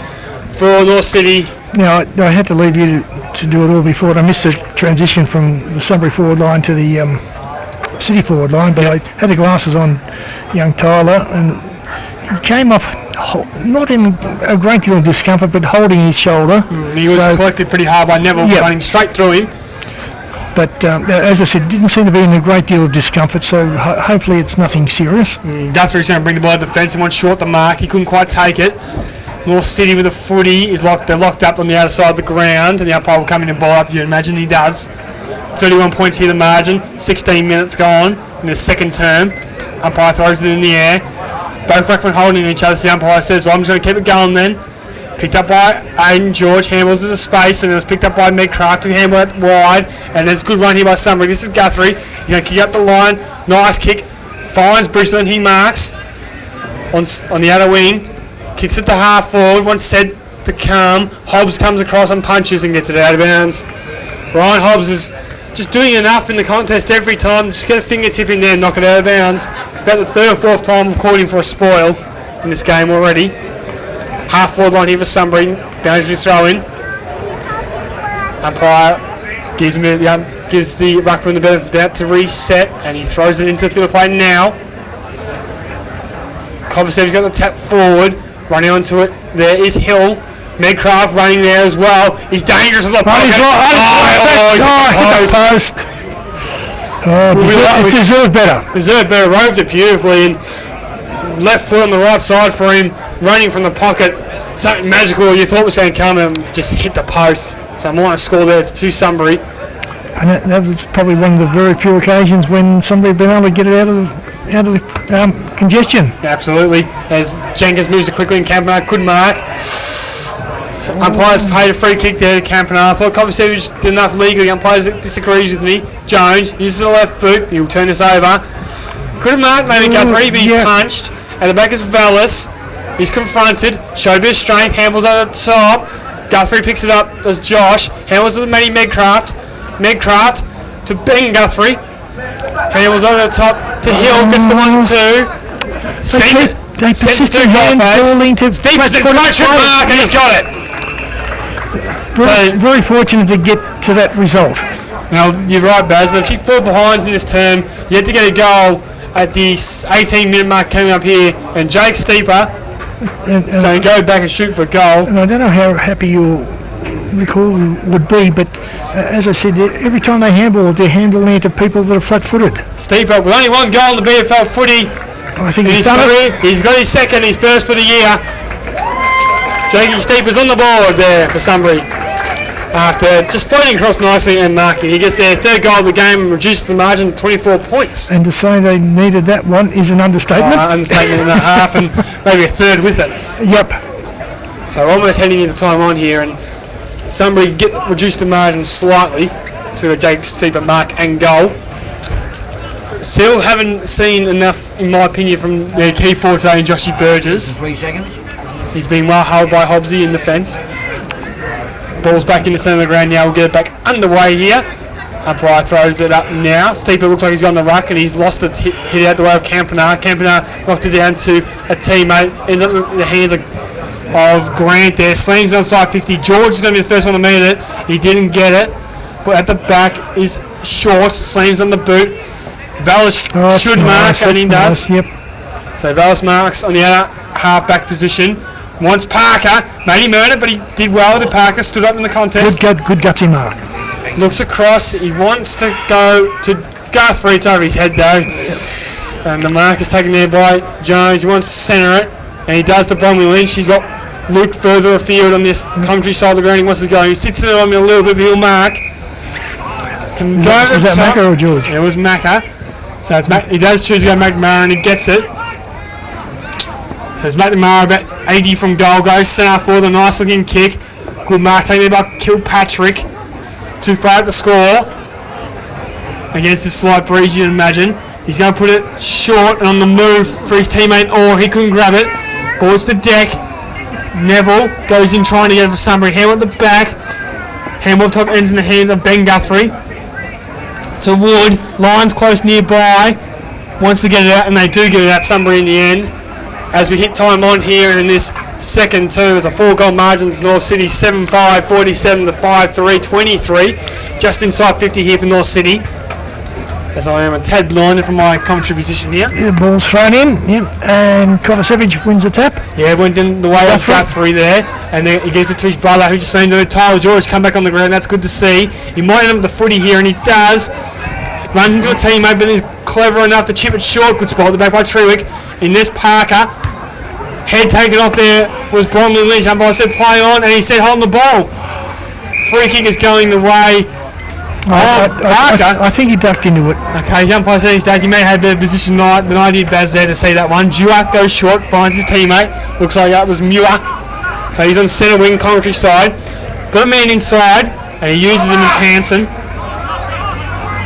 for North City. Now, I had to leave you to do it all before, and I missed the transition from the Sunbury forward line to the City forward line, but I had the glasses on young Tyler, and he came off not in a great deal of discomfort, but holding his shoulder. He was collected pretty hard by Neville, running straight through him. But as I said, didn't seem to be in a great deal of discomfort, so hopefully it's nothing serious. Guthrie's going to bring the ball to the fence and went short the mark. He couldn't quite take it. North City with the footy is locked. They're locked up on the outer side of the ground, and the umpire will come in and ball up. You imagine he does. 31 points here, the margin. 16 minutes gone in the second term. Umpire throws it in the air. Both ruckmen holding each other. So the umpire says, "Well, I'm just going to keep it going then." Picked up by Aiden George. Handballs into space, and it was picked up by Medcraft, who handball it wide. And there's a good run here by Sunbury. This is Guthrie. He's going to kick up the line. Nice kick. Finds Bridgeland. He marks on the outer wing. Kicks it to half forward. Once said to come. Hobbs comes across and punches and gets it out of bounds. Ryan Hobbs is just doing enough in the contest every time. Just get a fingertip in there and knock it out of bounds. About the third or fourth time we've caught him for a spoil in this game already. Half forward line here for Sunbury. Boundary throw in. Umpire gives the ruckman the benefit of the doubt to reset, and he throws it into the field of play now. Coventry's got the tap forward, running onto it. There is Hill. Medcraft running there as well. He's dangerous in the pocket. He's post. It deserved better. Deserved better. Roved it beautifully, and left foot on the right side for him, running from the pocket. Something magical you thought was going to come and just hit the post. So I'm on a score there to Sunbury. And that was probably one of the very few occasions when somebody had been able to get it out of the congestion. Absolutely. As Jenkins moves it quickly and Campanella could mark. So umpires paid a free kick there to Campanella. I thought Coventry did enough legally. Umpires disagrees with me. Jones uses the left boot. He'll turn this over. Could have marked maybe Guthrie, but he punched. At the back is Vallis. He's confronted. Showed a bit of strength. Handles at the top. Guthrie picks it up. Does Josh. Handles to Matty Medcraft. Medcraft to Ben Guthrie. Handles over the top to Hill. Gets the 1-2. They persist in handballing to Steepers in front should mark, and he's got it. Very fortunate to get to that result. Now, you're right, Baz. They've kicked 4 behinds in this term. You had to get a goal at the 18-minute mark coming up here, and Jake Steeper going to go back and shoot for a goal. And I don't know how happy your recall would be, but as I said, every time they handball, they're handballing it to people that are flat-footed. Steeper with only 1 goal in the BFL footy. I think he's done it. He's got his second, his first for the year. Jakey Steeper's on the board there for Sunbury. After just floating across nicely and marking. He gets their 3rd goal of the game and reduces the margin to 24 points. And to say they needed that one is an understatement. Understatement and a half, and maybe a third with it. Yep. So almost heading into time on here, and Sunbury reduce the margin slightly to a Jake Steeper mark and goal. Still haven't seen enough, in my opinion, from their key forward today, Joshy Burgess. 3 seconds. He's been well held by Hobbsy in defence. Ball's back in the centre of the ground now. We'll get it back underway here. Umpire throws it up now. Steeper looks like he's got on the ruck, and he's lost it, hit out the way of Campanella. Campanella knocked it down to a teammate. Ends up in the hands of Grant there. Slams it on side 50. George is going to be the first one to meet it. He didn't get it. But at the back is Short. Slams on the boot. Vallis should mark, and he does. Yep. So Vallis marks on the other half-back position. Wants Parker. Made him earn it, but he did well. Did Parker. Stood up in the contest. Good gutsy mark. Looks across. He wants to go to Guthrie. It's over his head, though. And the mark is taken there by Jones. He wants to centre it, and he does to Bromley Lynch. He's got Luke further afield on this country side of the ground. He wants to go. He sits it on me a little bit, but he'll mark. Can go Was that Macca or George? It was Macca. So it's he does choose to go McNamara, and he gets it. So it's McNamara about 80 from goal. Goes centre for the nice looking kick. Good mark taken there by Kilpatrick. Too far at the score. Against this slight breeze, you can imagine. He's going to put it short and on the move for his teammate, or he couldn't grab it. Ball's to deck. Neville goes in trying to get it for Sunbury. Handball at the back. Handball top ends in the hands of Ben Guthrie. To Wood. Lions close nearby. Wants to get it out, and they do get it out. Sunbury in the end. As we hit time on here in this second term, it's a 4-goal margin to North City. 7-5, 47 to 5-3, 23. Just inside 50 here for North City. As I am a tad blinded from my commentary position here. The ball's thrown in, and Kovacevic wins the tap. Yeah, went in the way of Guthrie there, and then he gives it to his brother, who just seemed to Tyler George come back on the ground. That's good to see. He might end up with the footy here, and he does. Runs into a teammate, but is clever enough to chip it short. Good spot at the back by Trewick. In this Parker. Head taken off there was Bromley Lynch. Umpire said play on, and he said hold the ball. Free kick is going the way. I think he ducked into it. Okay, the umpire said he's ducked. He may have better position than I did, Baz, there to see that one. Duak goes short, finds his teammate. Looks like that was Muir. So he's on centre wing, commentary side. Got a man inside, and he uses him in Hanson.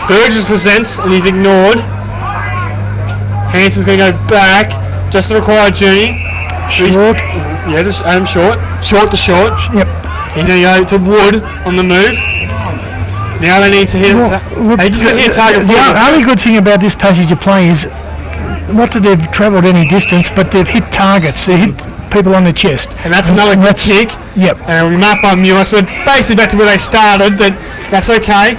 Burgess presents, and he's ignored. Hanson's going to go back. Just the required journey. Short. Adam Short. Short to short. Yep. He's going to go to Wood on the move. Now they need to hit him. They just got to hit target. The only good thing about this passage of play is not that they've travelled any distance, but they've hit targets. They hit people on the chest. And that's another good kick. Yep. And marked by Muir. So basically back to where they started, but that's okay.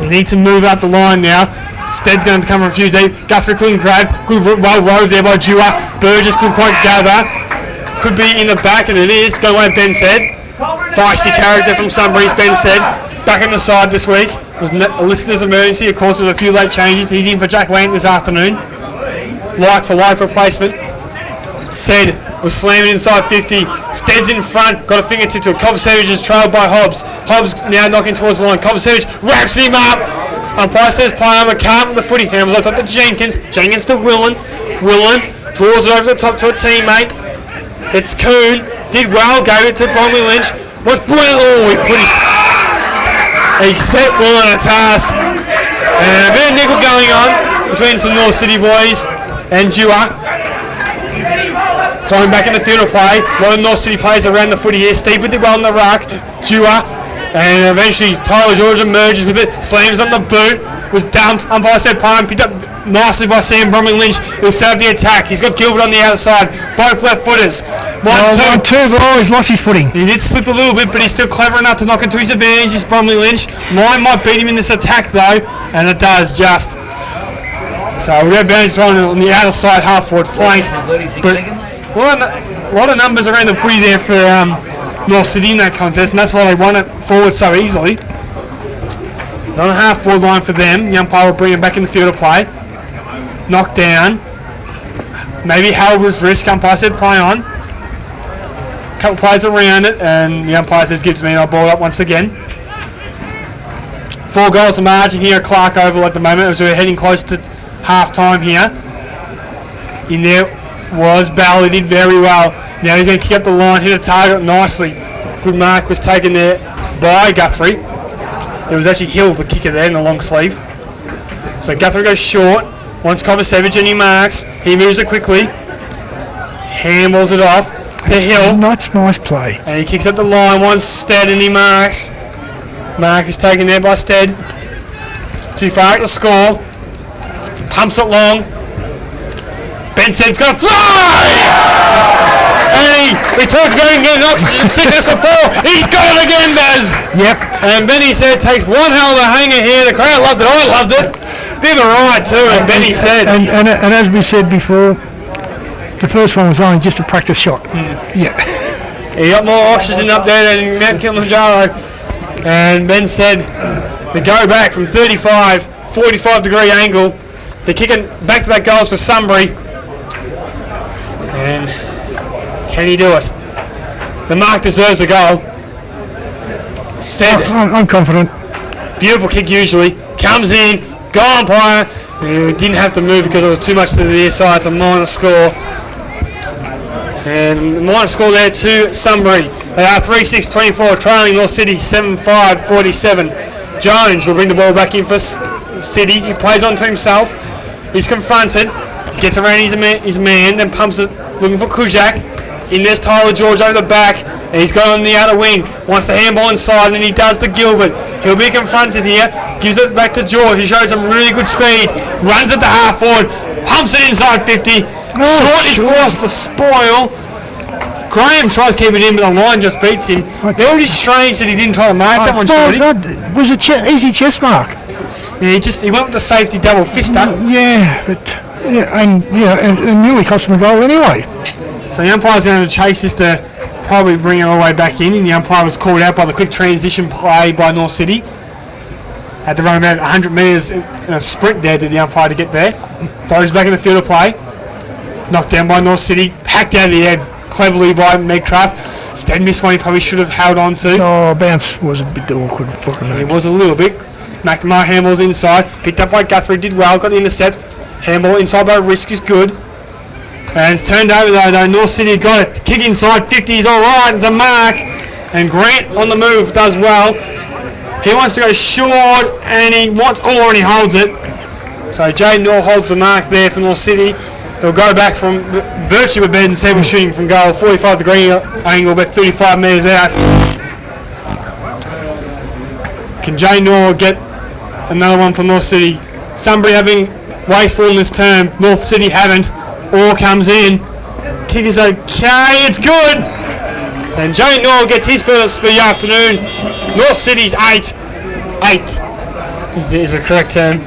They need to move up the line now. Stead's going to come from a few deep. Guthrie couldn't grab. Good well rode there by Dewar. Burgess couldn't quite gather. Could be in the back, and it is. Go away, Ben said. Feisty character from Sunbury's Ben said. Back on the side this week. Was listed as emergency, of course, with a few late changes. He's in for Jack Lamp this afternoon. Like for like replacement. Said was slamming inside 50. Stead's in front. Got a fingertip to it. Kovacevic is trailed by Hobbs. Hobbs now knocking towards the line. Kovacevic wraps him up. Umpire says play on. McCart with the footy. Handles on top to Jenkins. Jenkins to Willen. Willen draws it over the top to a teammate. It's Coon. Did well. Gave it to Bromley Lynch. What's brilliant? Oh, he set Willen a task. And a bit of nickel going on between some North City boys and Dewar. Throwing back in the field of play. A lot of North City players around the footy here. Steve did well on the ruck. Dewar. And eventually Tyler George emerges with it. Slams on the boot. Was dumped. Umpire said palm. Picked up nicely by Sam Bromley Lynch. He'll save the attack. He's got Gilbert on the outside. Both left footers. 1-2. He's lost his footing. He did slip a little bit, but he's still clever enough to knock into his advantage. This Bromley Lynch. Line might beat him in this attack though. And it does just. So Red Band's throwing on the outer side half forward flank. But a lot of numbers around the footy there for North City in that contest, and that's why they won it forward so easily. On a half forward line for them. The umpire will bring him back in the field of play. Knocked down. Maybe held was risk. Umpire said play on. Couple players around it, and the umpire says gives me, and I'll ball up once again. 4 goals to margin here at Clark Oval at the moment as we're heading close to half time here. In there was Bell, he did very well. Now he's going to kick up the line, hit a target nicely. Good mark was taken there by Guthrie. It was actually Hill, the kicker there in the long sleeve. So Guthrie goes short, wants Kovacevic and he marks. He moves it quickly. Handballs it off to Hill. Nice play. And he kicks up the line, wants Stead and he marks. Mark is taken there by Stead. Too far to score. Pumps it long. Ben Stead's going to fly! And we talked about him getting oxygen sickness before. He's got it again, Baz. Yep. And Benny said takes one hell of a hanger here. The crowd loved it. I loved it. Did the right too. And Benny said. And as we said before, the first one was only just a practice shot. Yeah. He got more oxygen up there than Mount Kilimanjaro. And Ben said the go back from 35, 45 degree angle. They're kicking back-to-back goals for Sunbury. And can he do it? The mark deserves a goal. Said. I'm confident. Beautiful kick usually. Comes in. Goal umpire. He didn't have to move because it was too much to the near side. It's a minor score. And minor score there to Sunbury. They are 3-6-24, trailing North City 7-5-47. Jones will bring the ball back in for City. He plays on to himself. He's confronted. Gets around his man, then pumps it, looking for Kujak. In there's Tyler George over the back. And he's going on the outer wing. Wants the handball inside, and he does to Gilbert. He'll be confronted here. Gives it back to George. He shows some really good speed. Runs at the half forward. Pumps it inside 50. Short is lost to spoil. Graham tries to keep it in, but the line just beats him. That was strange that he didn't try to mark that one, Shorty. Was it easy chest mark? Yeah, he went with the safety double fister. And nearly cost him a goal anyway. So the umpire's going to chase this to probably bring it all the way back in, and the umpire was called out by the quick transition play by North City. Had to run about 100 metres in a sprint there, did the umpire to get there. Throws back in the field of play. Knocked down by North City. Hacked out of the head cleverly by Medcraft. Stead missed one he probably should have held on to. Oh, bounce was a bit awkward for him. It was a little bit. McNamara handballs inside. Picked up by Guthrie, did well, got the intercept. Handball inside by Risk is good. And it's turned over though. North City got it. Kick inside 50 is alright. It's a mark. And Grant on the move does well. He wants to go short and he wants and he holds it. So Jay North holds the mark there for North City. He'll go back from virtually with Ben Sable shooting from goal. 45 degree angle, about 35 metres out. Can Jay North get another one from North City? Sunbury having wasteful in this term. North City haven't. Orr comes in. Kick is okay. It's good. And Jay North gets his first for the afternoon. North City's eighth is the correct term.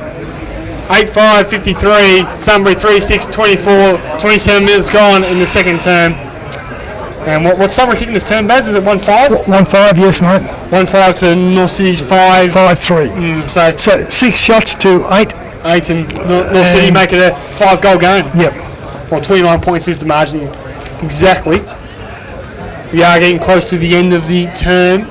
8-5, 53, Sunbury 3-6, 24, 27 minutes gone in the second term. And what's Sunbury kicking this term, Baz? Is it 1-5? 1-5, yes, mate. 1-5 to North City's 5. 5-3. So 6 shots to 8. 8 and North City make it a 5-goal game. Yep. Well, 29 points is the margin exactly. We are getting close to the end of the term.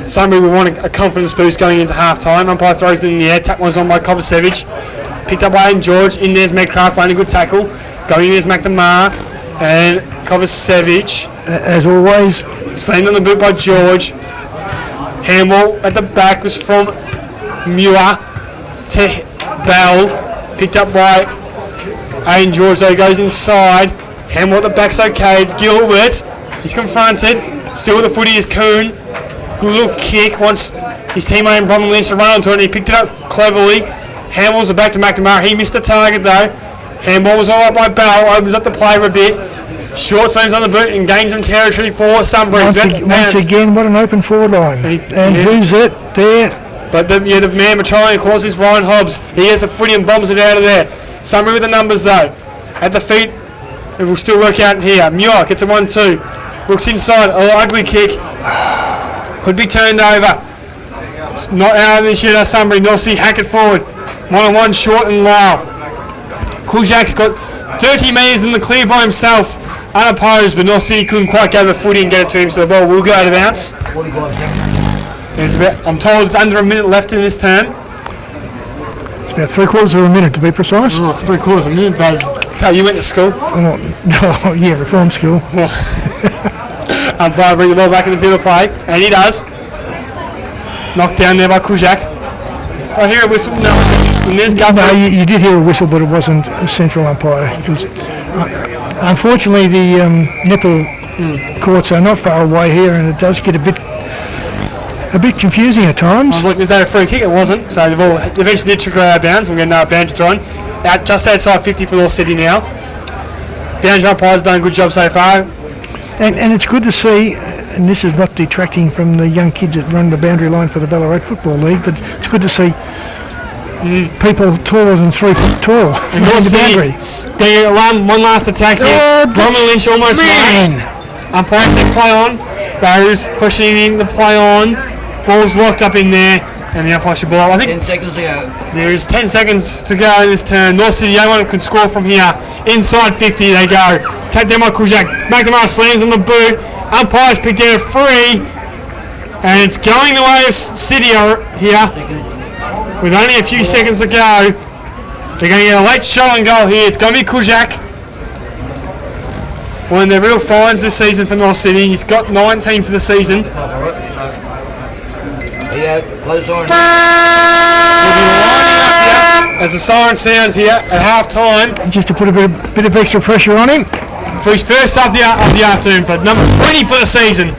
Sunbury will want a confidence boost going into half-time. Umpire throws it in the air. Tap one's on by Kovacevic. Picked up by George. In there's Medcraft, laying a good tackle. Going in there's McNamara. And Kovacevic. As always. Slammed on the boot by George. Handball at the back was from Muir to Bell. Picked up by Aiden George, though, goes inside. Handball at the back's okay. It's Gilbert. He's confronted. Still with the footy is Kuhn. Good little kick once his teammate Bronwyn Lynch to run onto it, and he picked it up cleverly. Handballs are back to McNamara. He missed the target though. Handball was alright by Bell. Opens up the play for a bit. Short zones on the boot and gains some territory for Sunbury. Once again, what an open forward line. And who's it there? But the man patrolling, of course, is Ryan Hobbs. He has the footy and bombs it out of there. Sunbury with the numbers though. At the feet, it will still work out here. Muir gets a 1-2. Looks inside. An ugly kick. Could be turned over. It's not out of this yet. Sunbury. North City hack it forward. 1-on-1 short and low. Kujak's got 30 metres in the clear by himself, unopposed, but North City couldn't quite gather the footy and get it to him, so the ball will go out of bounds. 45 seconds. I'm told it's under a minute left in this turn. It's about 3/4 of a minute to be precise. Oh, 3/4 of a minute, Baz. Tell you went to school. Oh, yeah, reform school. Umpire bring the ball back in the field of play, and he does. Knocked down there by Kujak. I hear a whistle. No, and there's Guthrie. No, you did hear a whistle, but it wasn't a central umpire. Because, unfortunately, the nipple courts are not far away here, and it does get a bit confusing at times. I was looking, is that a free kick? It wasn't. So the ball eventually did trickle out of bounds. We're getting another boundary thrown. Out just outside 50 for North City now. Boundary umpire's done a good job so far. And it's good to see, and this is not detracting from the young kids that run the boundary line for the Ballarat Football League, but it's good to see people taller than 3 foot tall and running the boundary. They one last attack here. Bronwyn Lynch almost won. Umpire said play on. Barrows questioning the play on. Ball's locked up in there, and the umpire should ball. I think 10 seconds to go. there is 10 seconds to go in this turn. North City, anyone can score from here. Inside 50 they go. Take down by Kujak. McNamara slams on the boot. Umpire's picked out a free. And it's going the way of City here. With only a few seconds to go. They're going to get a late shot on goal here. It's going to be Kujak. One of their real finds this season for North City. He's got 19 for the season. Close on. As the siren sounds here at half time. Just to put a bit of extra pressure on him. For his first of the afternoon, for number 20 for the season.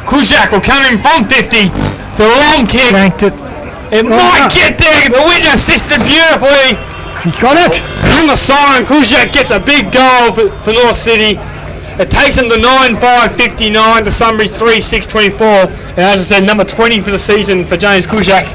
Kujak will come in from 50. It's a long kick. Shanked it. It might get there. The winner assisted beautifully. He got it. And on the siren, Kujak gets a big goal for North City. It takes him to 9-5-59 to Sunbury's 3-6-24. And as I said, number 20 for the season for James Kujak.